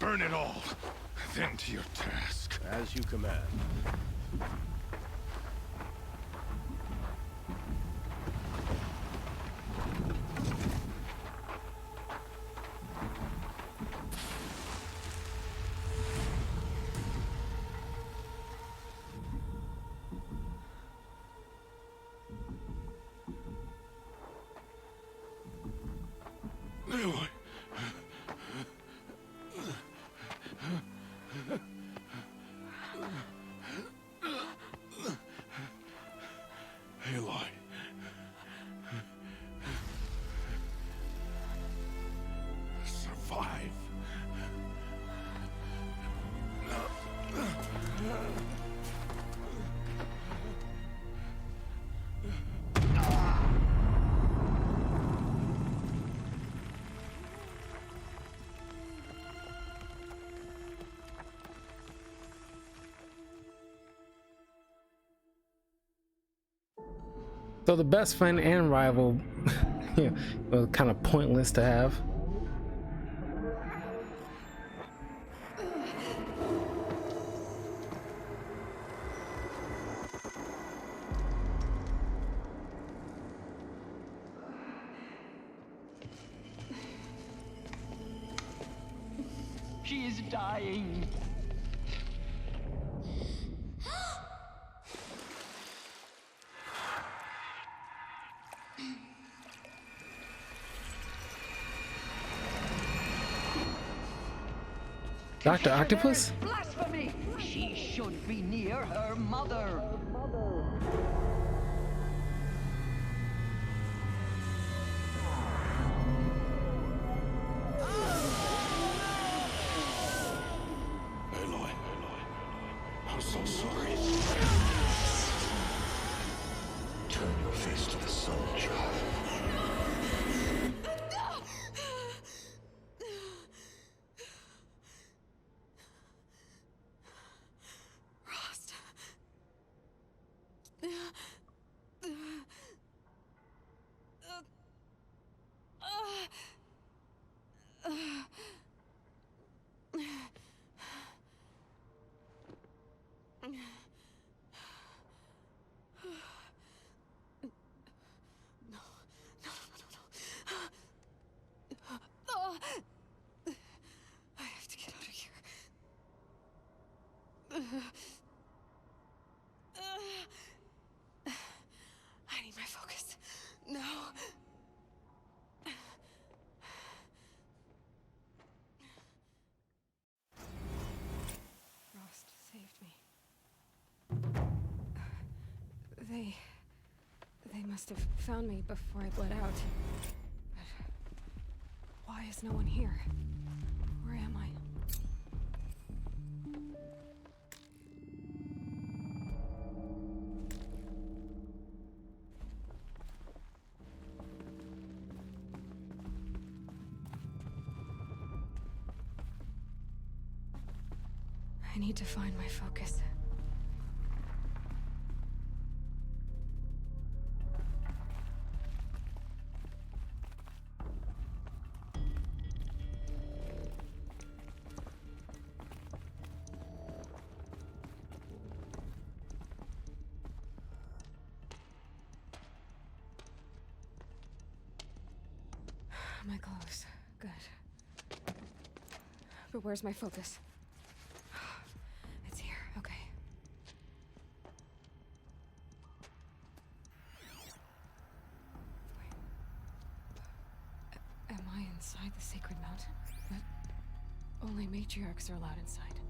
Burn it all, then to your task. As you command. Aloy. Aloy. Survive. So the best friend and rival, yeah, was kind of pointless to have. She is dying. Dr. Octopus? Blasphemy! She should be be near her mother. Aloy, I'm so sorry. Turn your face to the sun, child. Rost. I have to get out of here. I need my focus. No. Rost saved me. They must have found me before I bled out. But why is no one here? Where am I? I need to find my focus. My clothes. Good. But where's my focus? It's here. Okay. Wait. Am I inside the sacred mountain? But only matriarchs are allowed inside.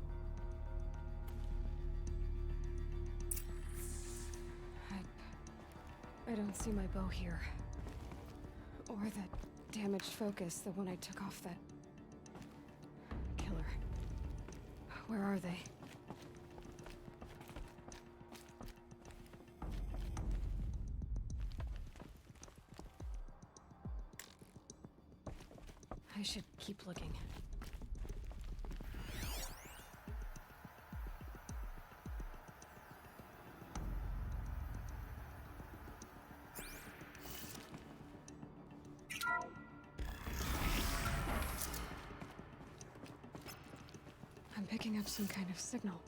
I don't see my bow here. Or the damaged focus, the one I took off that killer. Where are they? I should keep looking. I'm picking up some kind of signal.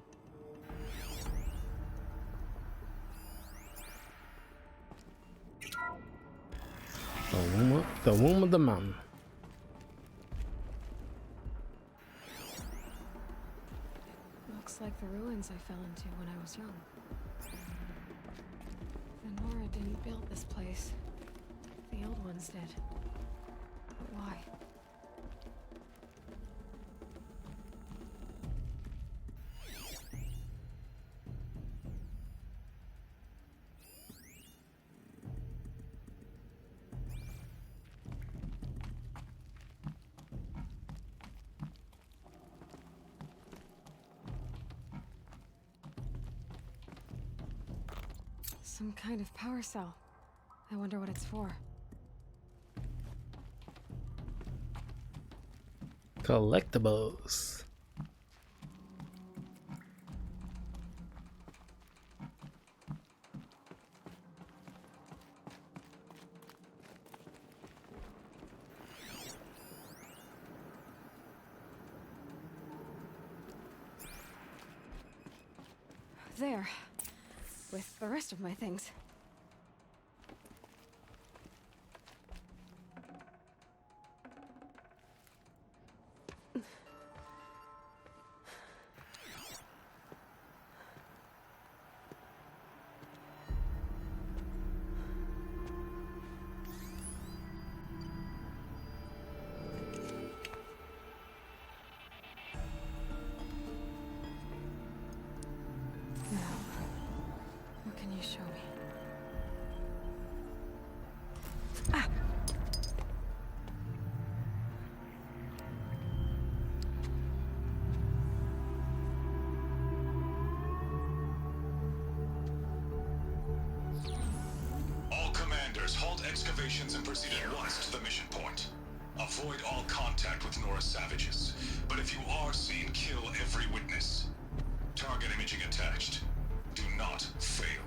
The womb of the mountain. Looks like the ruins I fell into when I was young. The Nora didn't build this place. The old ones did. But why? Some kind of power cell. I wonder what it's for. Collectibles. There. With the rest of my things. you show me? All commanders, halt excavations and proceed at once to the mission point. Avoid all contact with Nora savages. But if you are seen, kill every witness. Target imaging attached. Do not fail.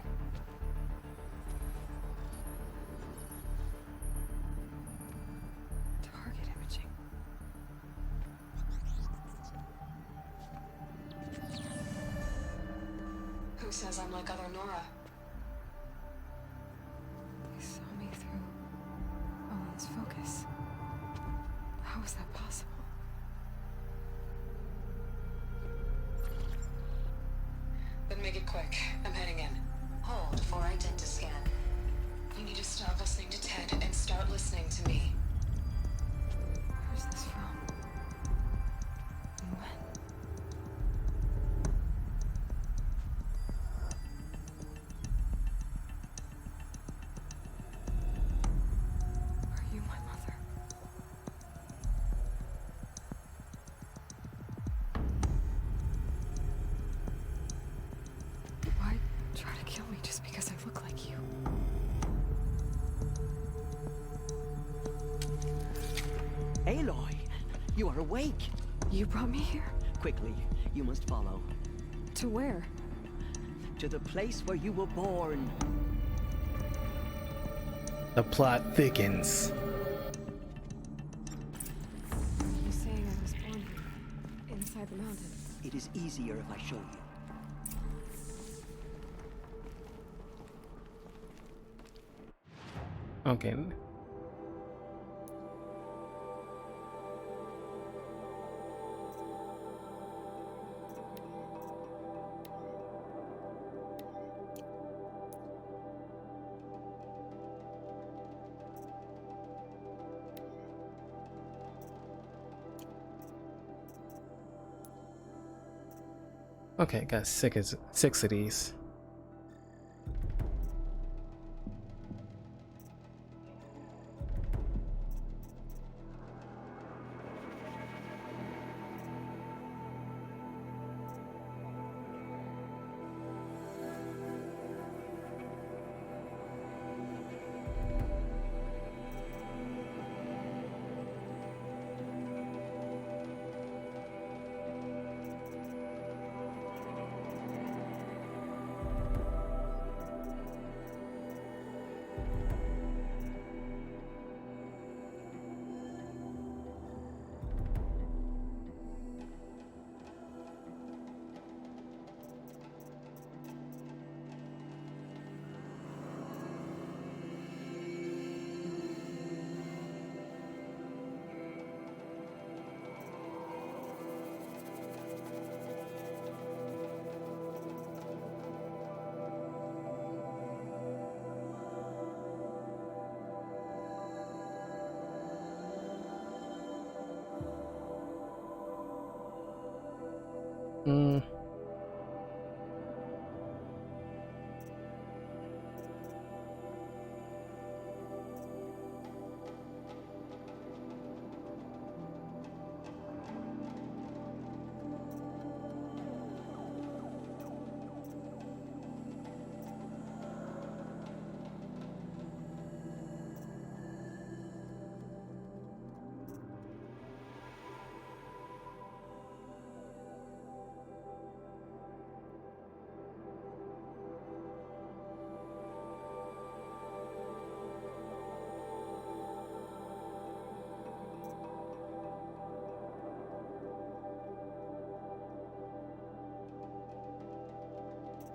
Target imaging. Who says I'm like other Nora? They saw me through Owen's focus. How is that possible? Then make it quick. I'm heading in. Hold for identiscan. You need to stop listening to Ted and start listening to me. Where's this from? And when? Are you my mother? Why try to kill me just because I look like you? Aloy, you are awake. You brought me here? Quickly, you must follow. To where? To the place where you were born. The plot thickens. Are you saying I was born here? Inside the mountain? It is easier if I show you. Okay. Okay, got six of these.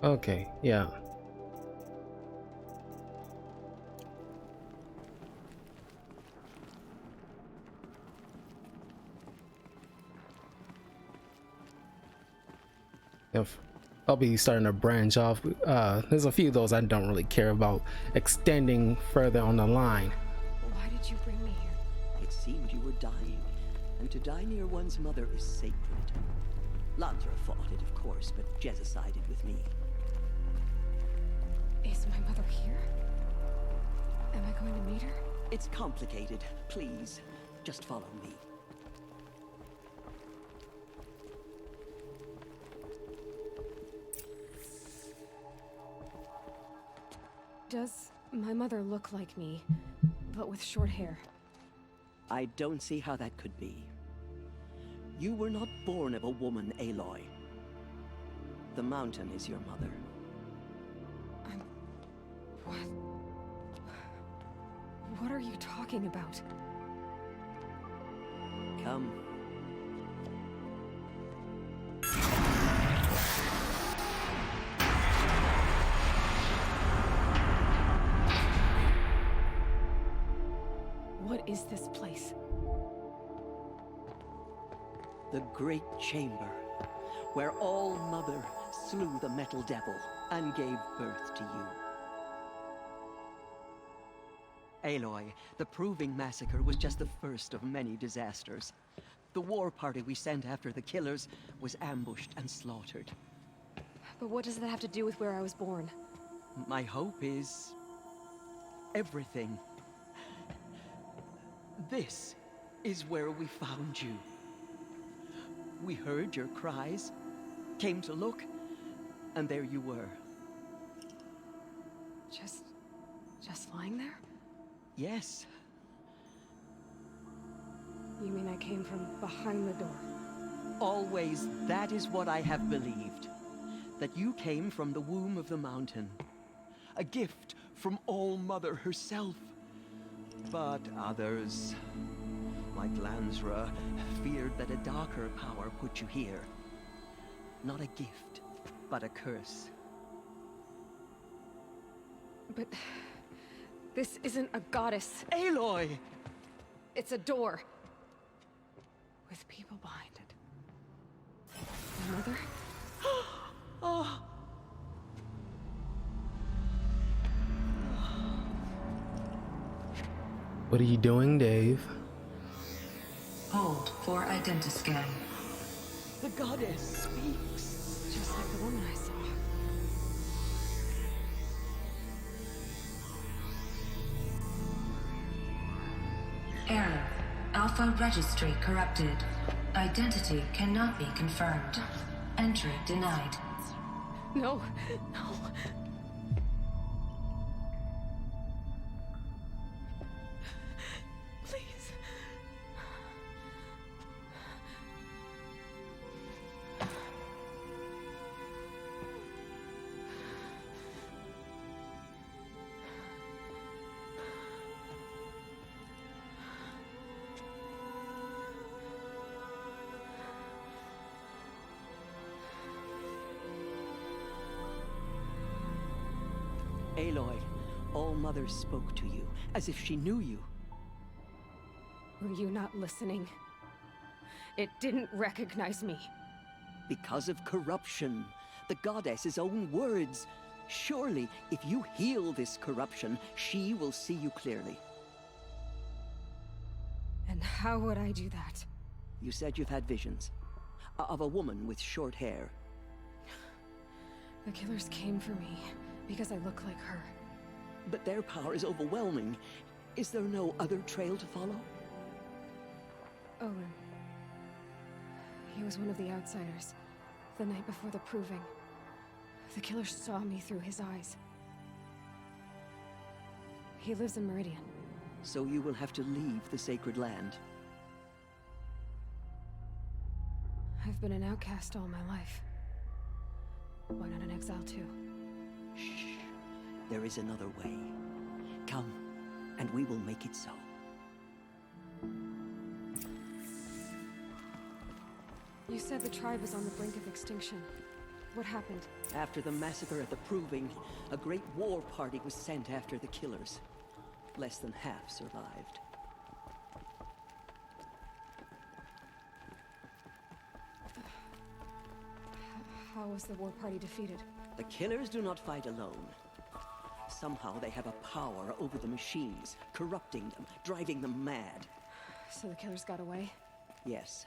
Okay, yeah. If I'll be starting to branch off, there's a few of those I don't really care about extending further on the line. Why did you bring me here? It seemed you were dying, and to die near one's mother is sacred. Lansra fought it, of course, but Jezza sided with me. Is my mother here? Am I going to meet her? It's complicated. Please, just follow me. Does my mother look like me, but with short hair? I don't see how that could be. You were not born of a woman, Aloy. The mountain is your mother. What? What are you talking about? Come. What is this place? The Great Chamber, where All Mother slew the Metal Devil and gave birth to you. Aloy, the Proving Massacre was just the first of many disasters. The war party we sent after the killers was ambushed and slaughtered. But what does that have to do with where I was born? My hope is... everything. This is where we found you. We heard your cries, came to look, and there you were. Just lying there? Yes. You mean I came from behind the door? Always, that is what I have believed. That you came from the womb of the mountain. A gift from All Mother herself. But others, like Lansra, feared that a darker power put you here. Not a gift, but a curse. But... this isn't a goddess. Aloy! It's a door. With people behind it. My mother? Oh! What are you doing, Dave? Hold for identiscan. The goddess speaks. Just like the woman I saw. Error. Alpha registry corrupted. Identity cannot be confirmed. Entry denied. No, no. Please. Aloy, All Mother spoke to you, as if she knew you. Were you not listening? It didn't recognize me. Because of corruption. The goddess's own words. Surely, if you heal this corruption, she will see you clearly. And how would I do that? You said you've had visions. Of a woman with short hair. The killers came for me because I look like her. But their power is overwhelming. Is there no other trail to follow? Owen. He was one of the outsiders. The night before the Proving. The killer saw me through his eyes. He lives in Meridian. So you will have to leave the sacred land. I've been an outcast all my life. Why not an exile too? Shh. There is another way. Come, and we will make it so. You said the tribe was on the brink of extinction. What happened? After the massacre at the Proving, a great war party was sent after the killers. Less than half survived. How was the war party defeated? The killers do not fight alone. Somehow they have a power over the machines, corrupting them, driving them mad. So the killers got away? Yes.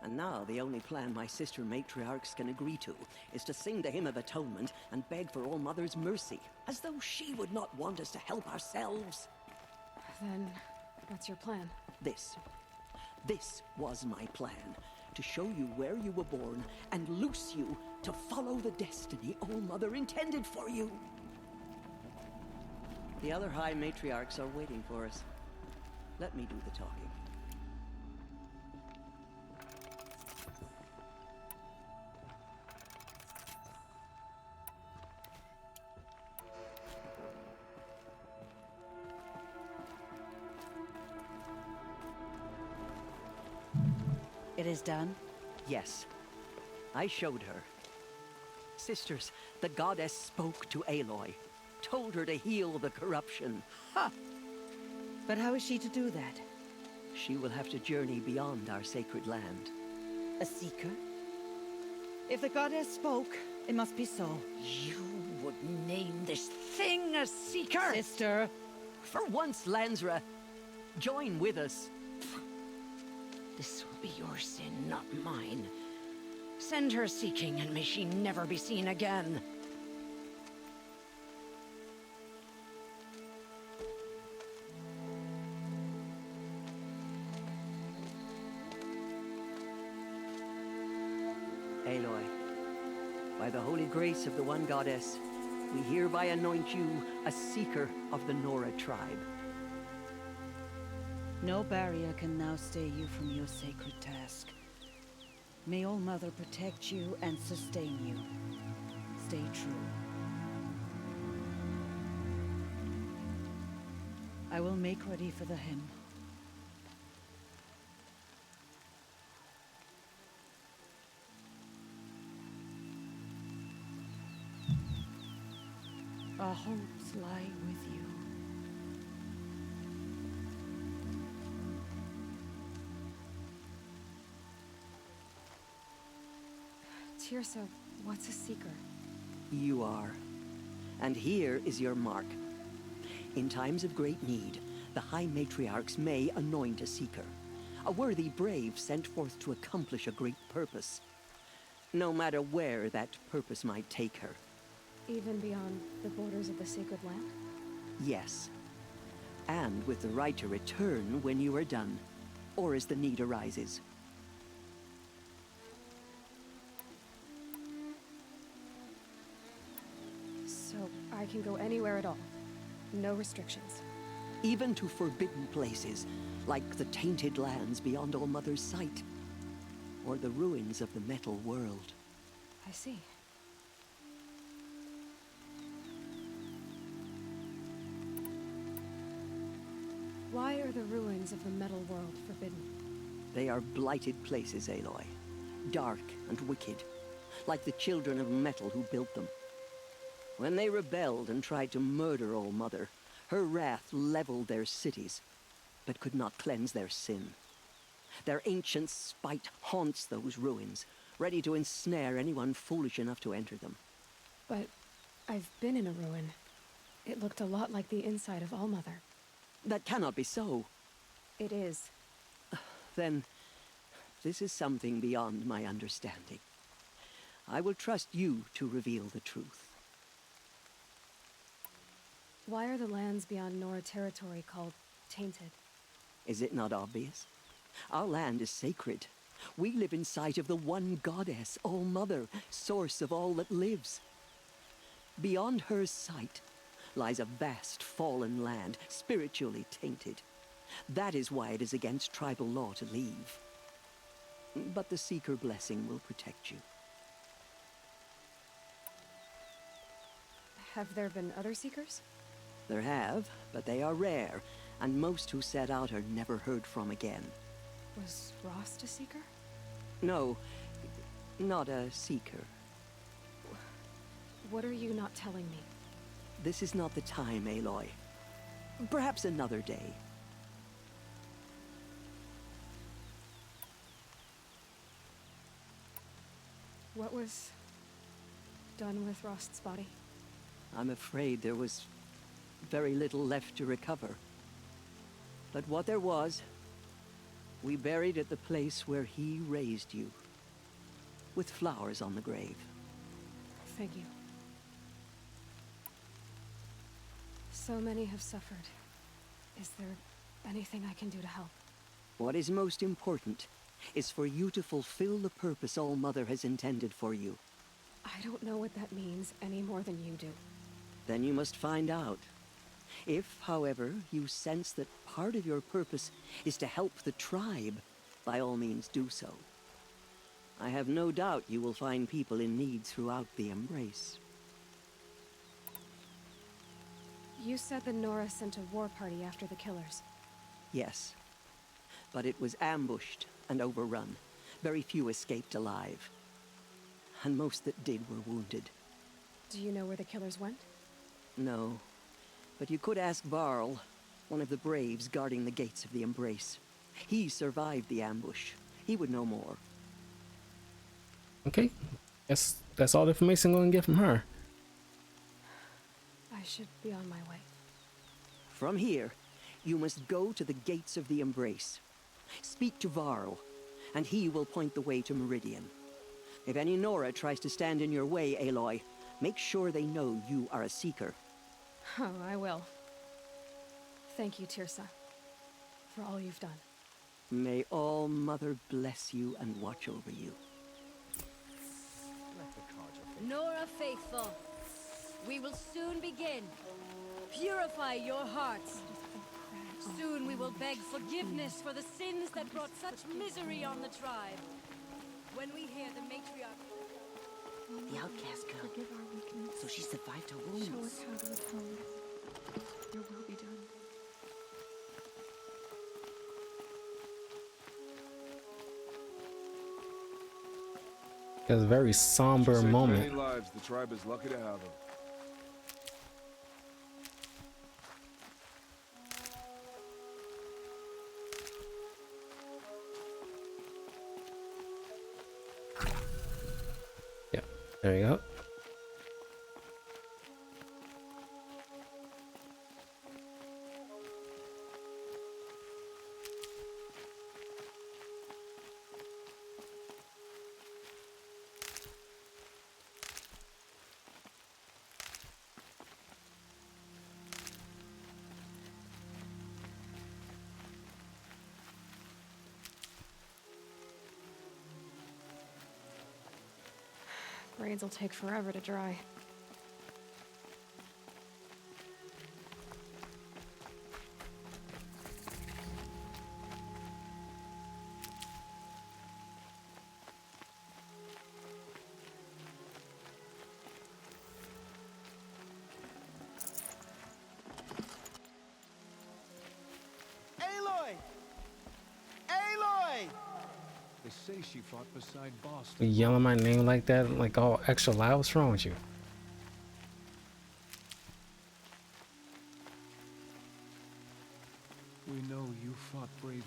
And now the only plan my sister matriarchs can agree to is to sing the Hymn of Atonement and beg for All Mother's mercy, as though she would not want us to help ourselves. Then, what's your plan? This was my plan. To show you where you were born and loose you to follow the destiny All Mother intended for you. The other High Matriarchs are waiting for us. Let me do the talking. It is done? Yes. I showed her. Sisters, the goddess spoke to Aloy. Told her to heal the corruption. Ha! But how is she to do that? She will have to journey beyond our sacred land. A seeker? If the goddess spoke, it must be so. You would name this thing a seeker? Sister! For once, Lansra, join with us. This will be your sin, not mine. Send her seeking, and may she never be seen again. Aloy, by the holy grace of the One Goddess, we hereby anoint you a seeker of the Nora tribe. No barrier can now stay you from your sacred task. May All Mother protect you and sustain you. Stay true. I will make ready for the hymn. Our hopes lie with you. Teersa, what's a seeker? You are. And here is your mark. In times of great need, the High Matriarchs may anoint a seeker. A worthy brave sent forth to accomplish a great purpose. No matter where that purpose might take her. Even beyond the borders of the sacred land? Yes. And with the right to return when you are done, or as the need arises. So I can go anywhere at all? No restrictions? Even to forbidden places, like the tainted lands beyond All Mother's sight. Or the ruins of the metal world. I see. Why are the ruins of the metal world forbidden? They are blighted places, Aloy. Dark and wicked. Like the children of metal who built them. When they rebelled and tried to murder All Mother, her wrath leveled their cities, but could not cleanse their sin. Their ancient spite haunts those ruins, ready to ensnare anyone foolish enough to enter them. But I've been in a ruin. It looked a lot like the inside of All Mother. That cannot be so. It is. Then, this is something beyond my understanding. I will trust you to reveal the truth. Why are the lands beyond Nora territory called tainted? Is it not obvious? Our land is sacred. We live in sight of the One Goddess, All Mother, source of all that lives. Beyond her sight lies a vast fallen land, spiritually tainted. That is why it is against tribal law to leave. But the Seeker blessing will protect you. Have there been other Seekers? There have, but they are rare, and most who set out are never heard from again. Was Rost a Seeker? No, not a Seeker. What are you not telling me? This is not the time, Aloy. Perhaps another day. What was done with Rost's body? I'm afraid there was very little left to recover. But what there was We buried at the place where he raised you, with flowers on the grave. Thank you. So many have suffered. Is there anything I can do to help? What is most important is for you to fulfill the purpose All-Mother has intended for you. I don't know what that means any more than you do. Then you must find out. If, however, you sense that part of your purpose is to help the tribe, by all means do so. I have no doubt you will find people in need throughout the Embrace. You said the Nora sent a war party after the killers. Yes. But it was ambushed and overrun. Very few escaped alive. And most that did were wounded. Do you know where the killers went? No. But you could ask Varl, one of the braves guarding the gates of the Embrace. He survived the ambush. He would know more. Okay. That's all the information I'm gonna get from her. I should be on my way. From here, you must go to the gates of the Embrace. Speak to Varl, and he will point the way to Meridian. If any Nora tries to stand in your way, Aloy, make sure they know you are a Seeker. Oh, I will. Thank you, Teersa, for all you've done. May All-Mother bless you and watch over you. Nora Faithful, we will soon begin. Purify your hearts. Soon we will beg forgiveness for the sins that brought such misery on the tribe. When we hear the matriarch... The outcast girl. So she survived her wounds. Show us how to atone. Your will be done. It's a very somber moment. Many lives, the tribe is lucky to have them. Yeah, there you go. Braids will take forever to dry. Aloy! Aloy! They say she fought beside Boston. You yelling my name like that, like all extra loud. What's wrong with you? We know you fought bravely.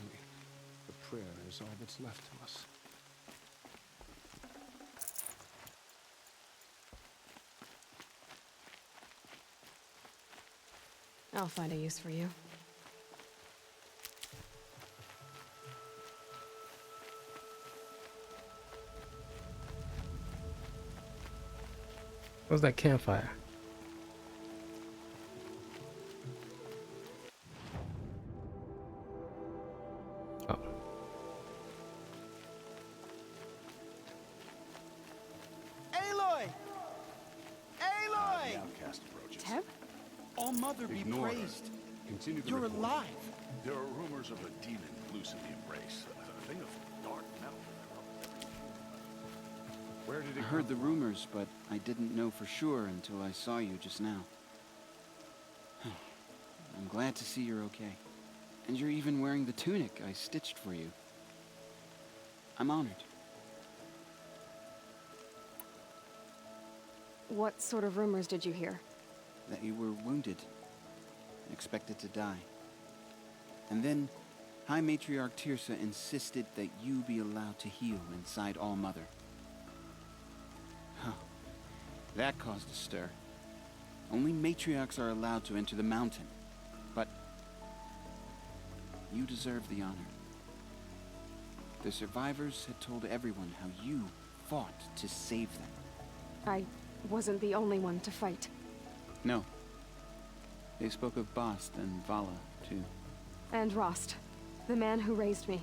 The prayer is all that's left to us. I'll find a use for you. What's that campfire? Oh. Aloy! Aloy! The outcast approaches. Teb? All-Mother be Ignore her. praised. Continue the You're report. alive. There are rumors of a demon loose in the Embrace. A thing of dark metal. Where did I it heard the come from? rumors, but I didn't know for sure until I saw you just now. I'm glad to see you're okay. And you're even wearing the tunic I stitched for you. I'm honored. What sort of rumors did you hear? That you were wounded, expected to die. And then, High Matriarch Teersa insisted that you be allowed to heal inside All-Mother. Huh. That caused a stir. Only matriarchs are allowed to enter the mountain. But you deserve the honor. The survivors had told everyone how you fought to save them. I wasn't the only one to fight. No. They spoke of Bast and Vala, too. And Rost, the man who raised me.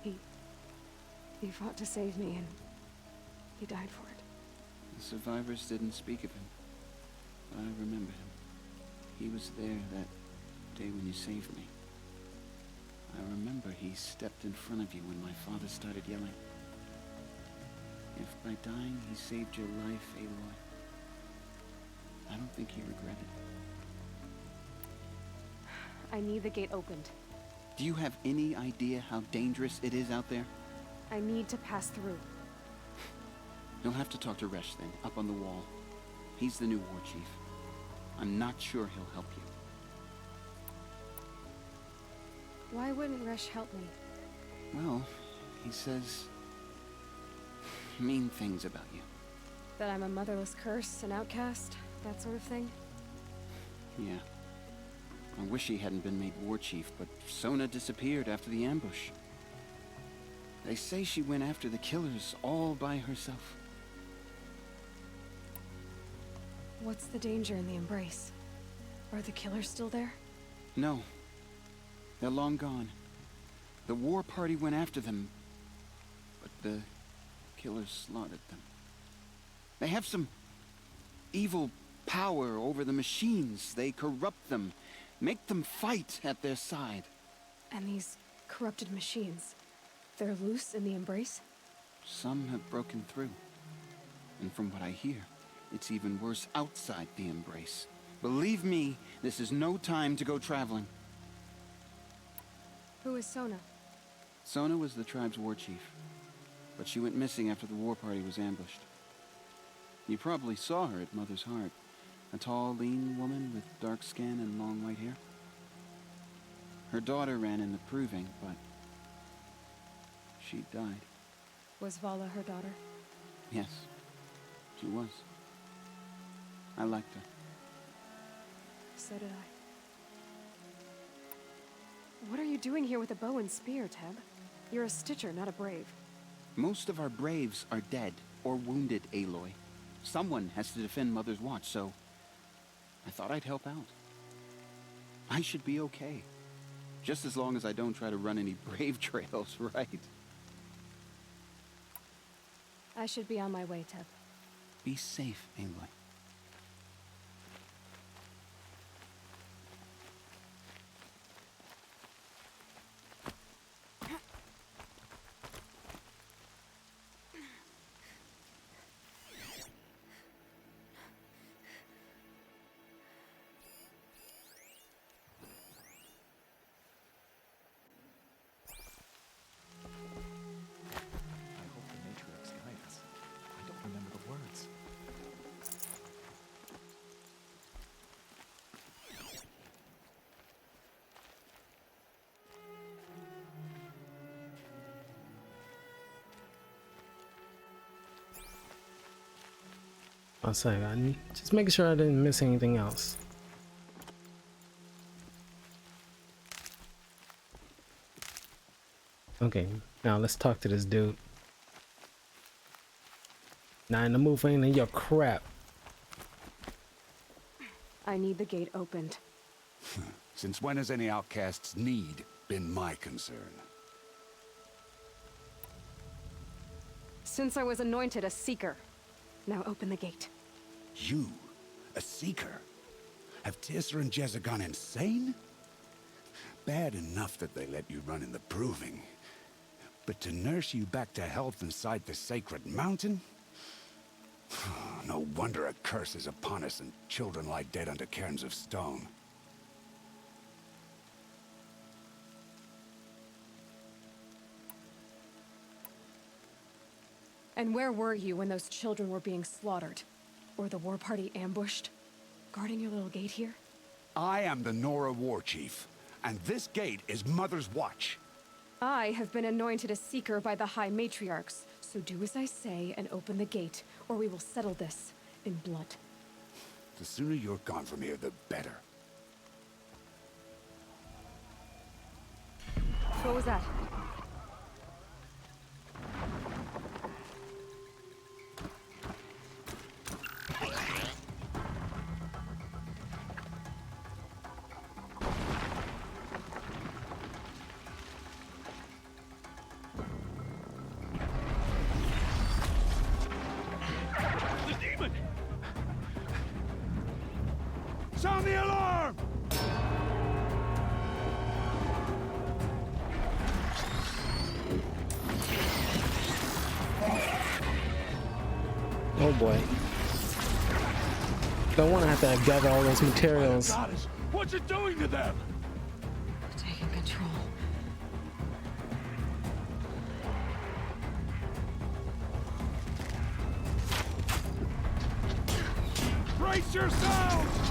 He fought to save me, and he died for it. The survivors didn't speak of him, but I remember him. He was there that day when you saved me. I remember he stepped in front of you when my father started yelling. If by dying he saved your life, Aloy, I don't think he regretted it. I need the gate opened. Do you have any idea how dangerous it is out there? I need to pass through. You'll have to talk to Resh then, up on the wall. He's the new war chief. I'm not sure he'll help you. Why wouldn't Resh help me? Well, he says mean things about you. That I'm a motherless curse, an outcast, that sort of thing? Yeah. I wish he hadn't been made war chief, but Sona disappeared after the ambush. They say she went after the killers all by herself. What's the danger in the Embrace? Are the killers still there? No. They're long gone. The war party went after them, but the killers slaughtered them. They have some evil power over the machines. They corrupt them, make them fight at their side. And these corrupted machines, they're loose in the Embrace? Some have broken through. And from what I hear, it's even worse outside the Embrace. Believe me, this is no time to go traveling. Who is Sona? Sona was the tribe's war chief, but she went missing after the war party was ambushed. You probably saw her at Mother's Heart. A tall, lean woman with dark skin and long white hair. Her daughter ran in the proving, but she died. Was Vala her daughter? Yes, she was. I liked her. So did I. What are you doing here with a bow and spear, Teb? You're a Stitcher, not a Brave. Most of our Braves are dead or wounded, Aloy. Someone has to defend Mother's Watch, so I thought I'd help out. I should be okay. Just as long as I don't try to run any Brave trails, right? I should be on my way, Teb. Be safe, Aloy. I'll say, I'm just making sure I didn't miss anything else. Okay, now let's talk to this dude. Not in the mood for any of your crap. I need the gate opened. Since when has any outcast's need been my concern? Since I was anointed a Seeker. Now open the gate. You? A Seeker? Have Teersa and Jezza gone insane? Bad enough that they let you run in the Proving. But to nurse you back to health inside the Sacred Mountain? No wonder a curse is upon us and children lie dead under cairns of stone. And where were you when those children were being slaughtered? Or the war party ambushed? Guarding your little gate here? I am the Nora War Chief, and this gate is Mother's Watch. I have been anointed a Seeker by the High Matriarchs, so do as I say and open the gate, or we will settle this in blood. The sooner you're gone from here, the better. What was that? Sound the alarm! Oh boy. Don't want to have to gather all those materials. What's it doing to them? Taking control. Brace yourselves!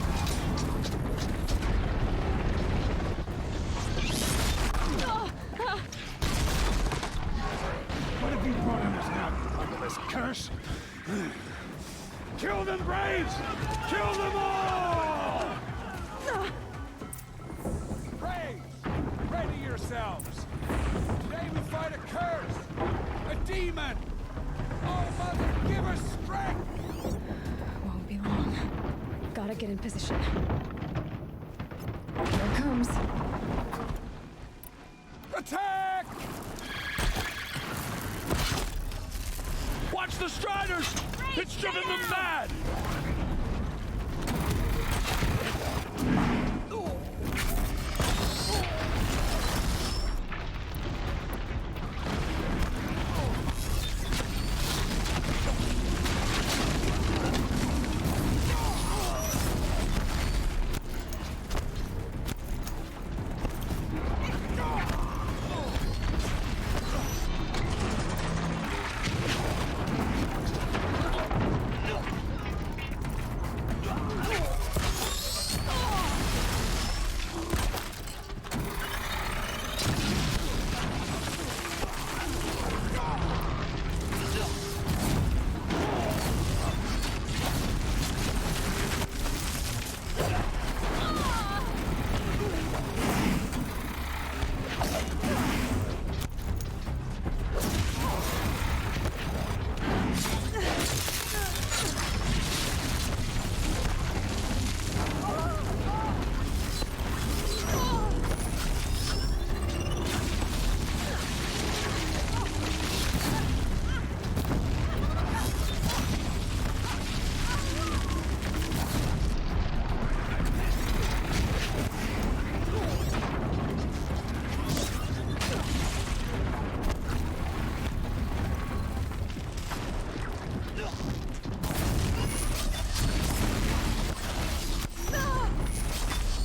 What have you brought on us now, under this curse? Kill them, Braves! Kill them all! Braves, ready yourselves! Today we fight a curse! A demon! Oh, Mother, give us strength! Won't be long. Gotta get in position. Here it comes. Attack! Watch the Striders! It's driven them mad!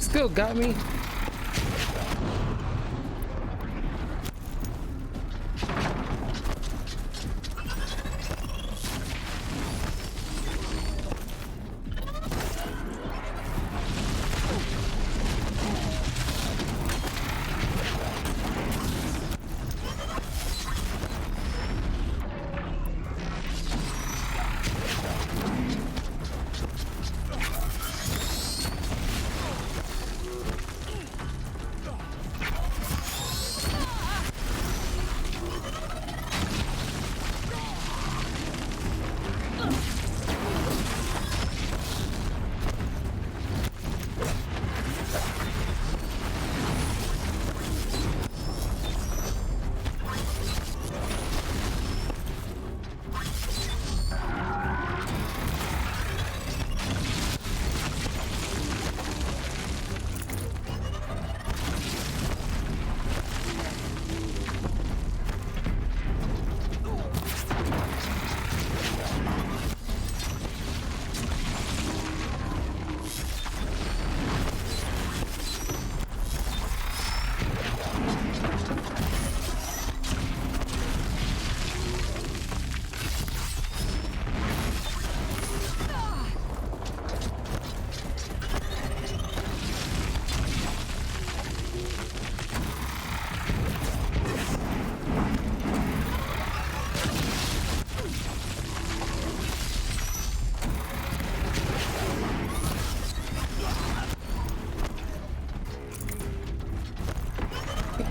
Still got me.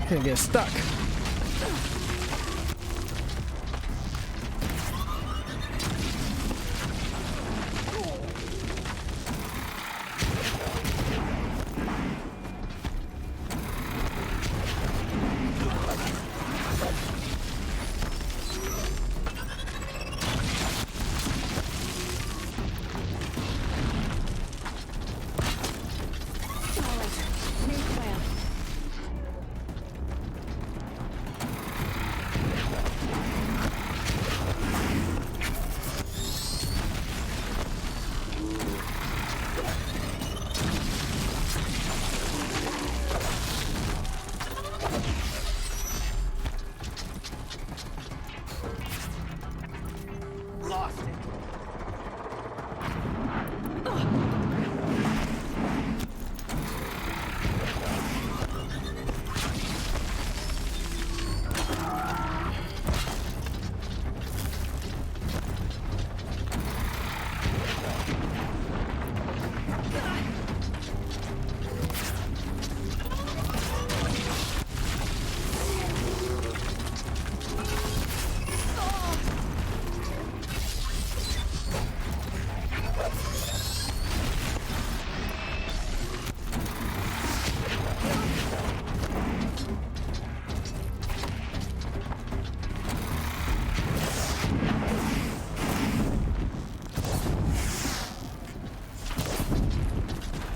Gonna get stuck.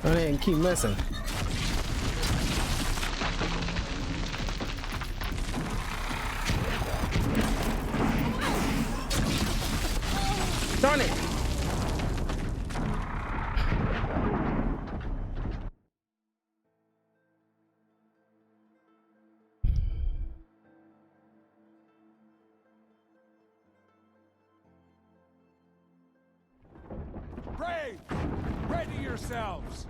Run ahead and keep missing. Darn it! Braves, ready yourselves.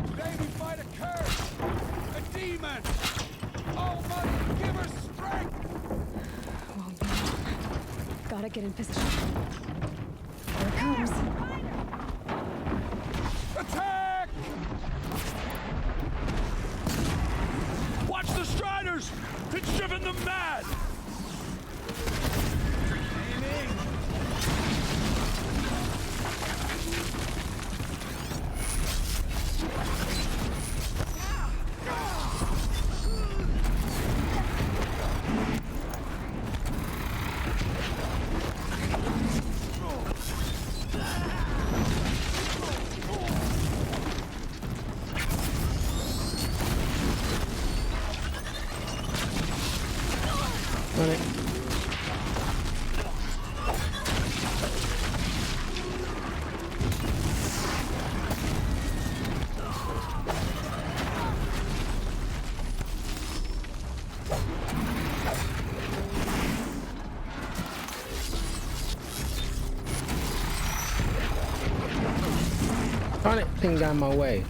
Today we fight a curse, a demon. Oh, mother, give her strength. Won't be long. Gotta get in position. Here it comes. Attack! Watch the Striders! It's driven them mad! Aiming. Run it. Darn it, thing got in my way.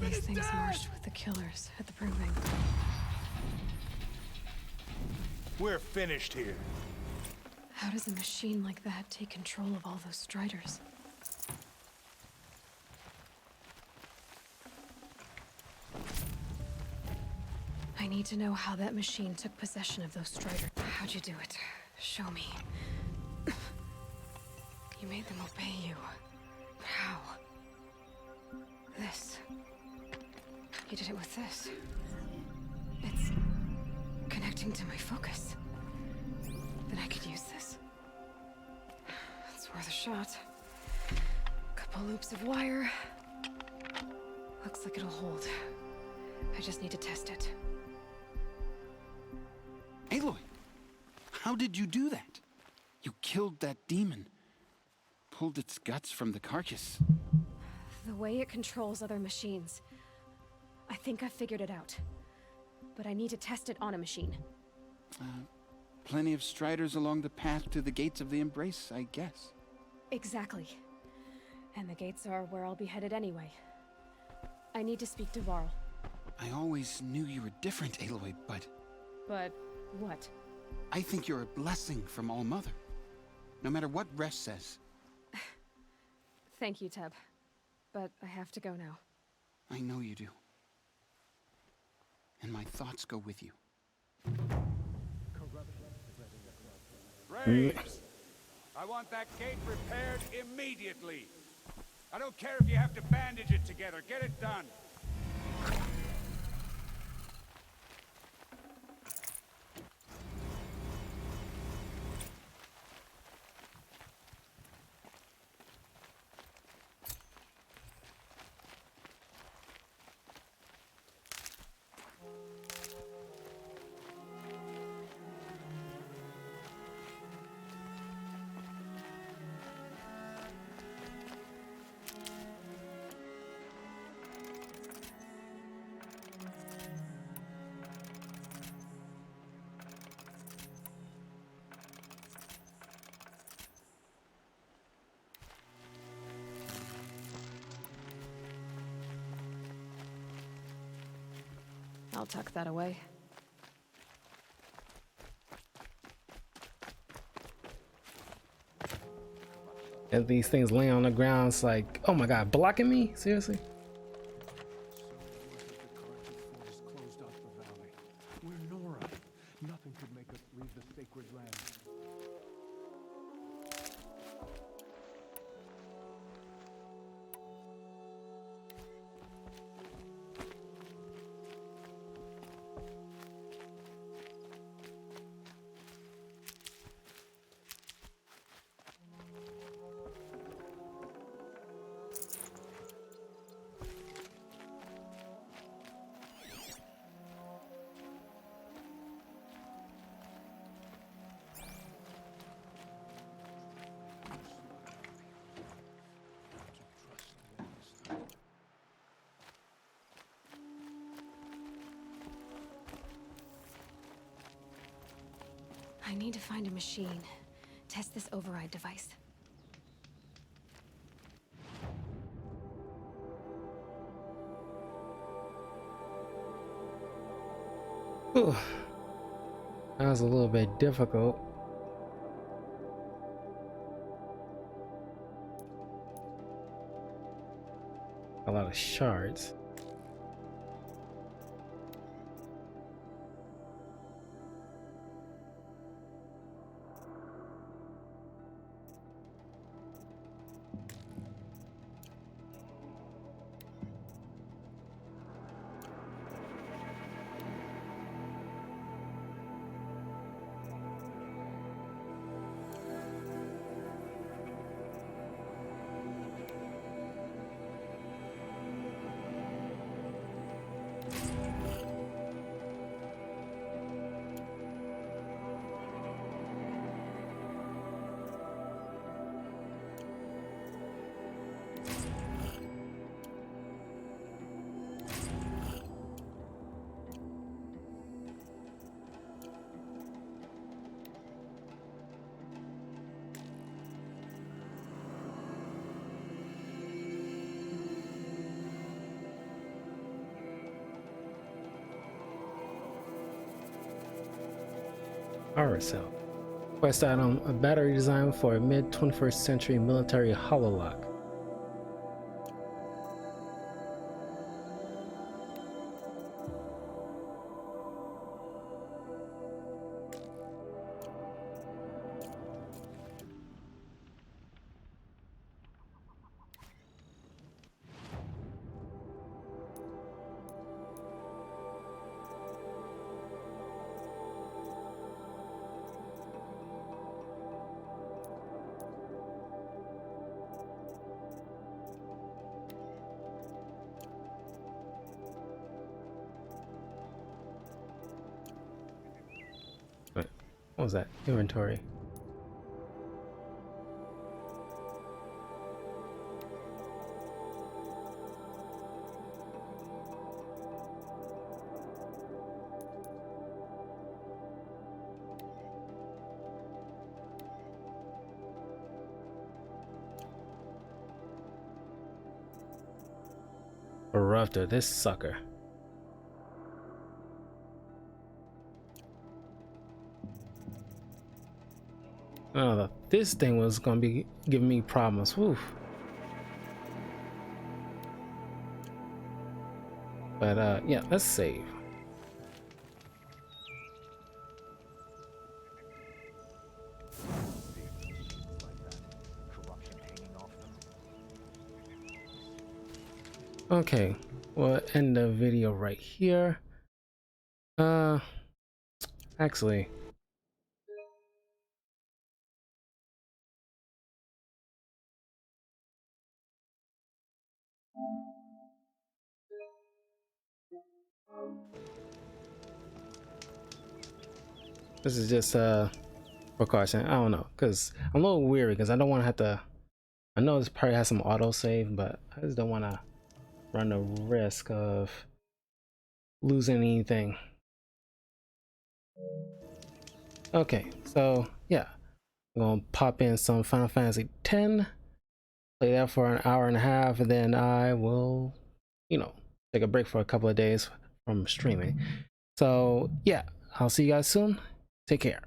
These things marched with the killers at the proving. We're finished here. How does a machine like that take control of all those Striders? I need to know how that machine took possession of those Striders. How'd you do it? Show me. You made them obey you. But how? This. You did it with this. It's connecting to my focus. Then I could use this. It's worth a shot. Couple loops of wire. Looks like it'll hold. I just need to test it. Aloy, how did you do that? You killed that demon. Pulled its guts from the carcass. The way it controls other machines. I think I figured it out. But I need to test it on a machine. Plenty of Striders along the path to the gates of the Embrace, I guess. Exactly. And the gates are where I'll be headed anyway. I need to speak to Varl. I always knew you were different, Aloy, but... But what? I think you're a blessing from All-Mother. No matter what Resh says. Thank you, Teb. But I have to go now. I know you do. And my thoughts go with you. Braves! I I want that gate repaired immediately. I don't care if you have to bandage it together. Get it done. I'll tuck that away. And these things laying on the ground, it's like, oh my god, blocking me? Seriously? Closed off the valley. We're Nora. Nothing could make us leave the sacred land. I need to find a machine. Test this override device. Ooh, that was a little bit difficult. A lot of shards. Power cell. Quest item: a battery design for a mid-21st century military hololock. What was that? Inventory. Eruptor, this sucker. Oh, this thing was gonna be giving me problems. Woof. But yeah, let's save. Okay, we'll end the video right here. Actually, this is just precaution. I don't know, because I'm a little weary because I don't want to have to. I know this probably has some auto save, but I just don't want to run the risk of losing anything. Okay, so yeah, I'm gonna pop in some Final Fantasy X, play that for an hour and a half, and then I will, you know, take a break for a couple of days from streaming. So yeah, I'll see you guys soon. Take care.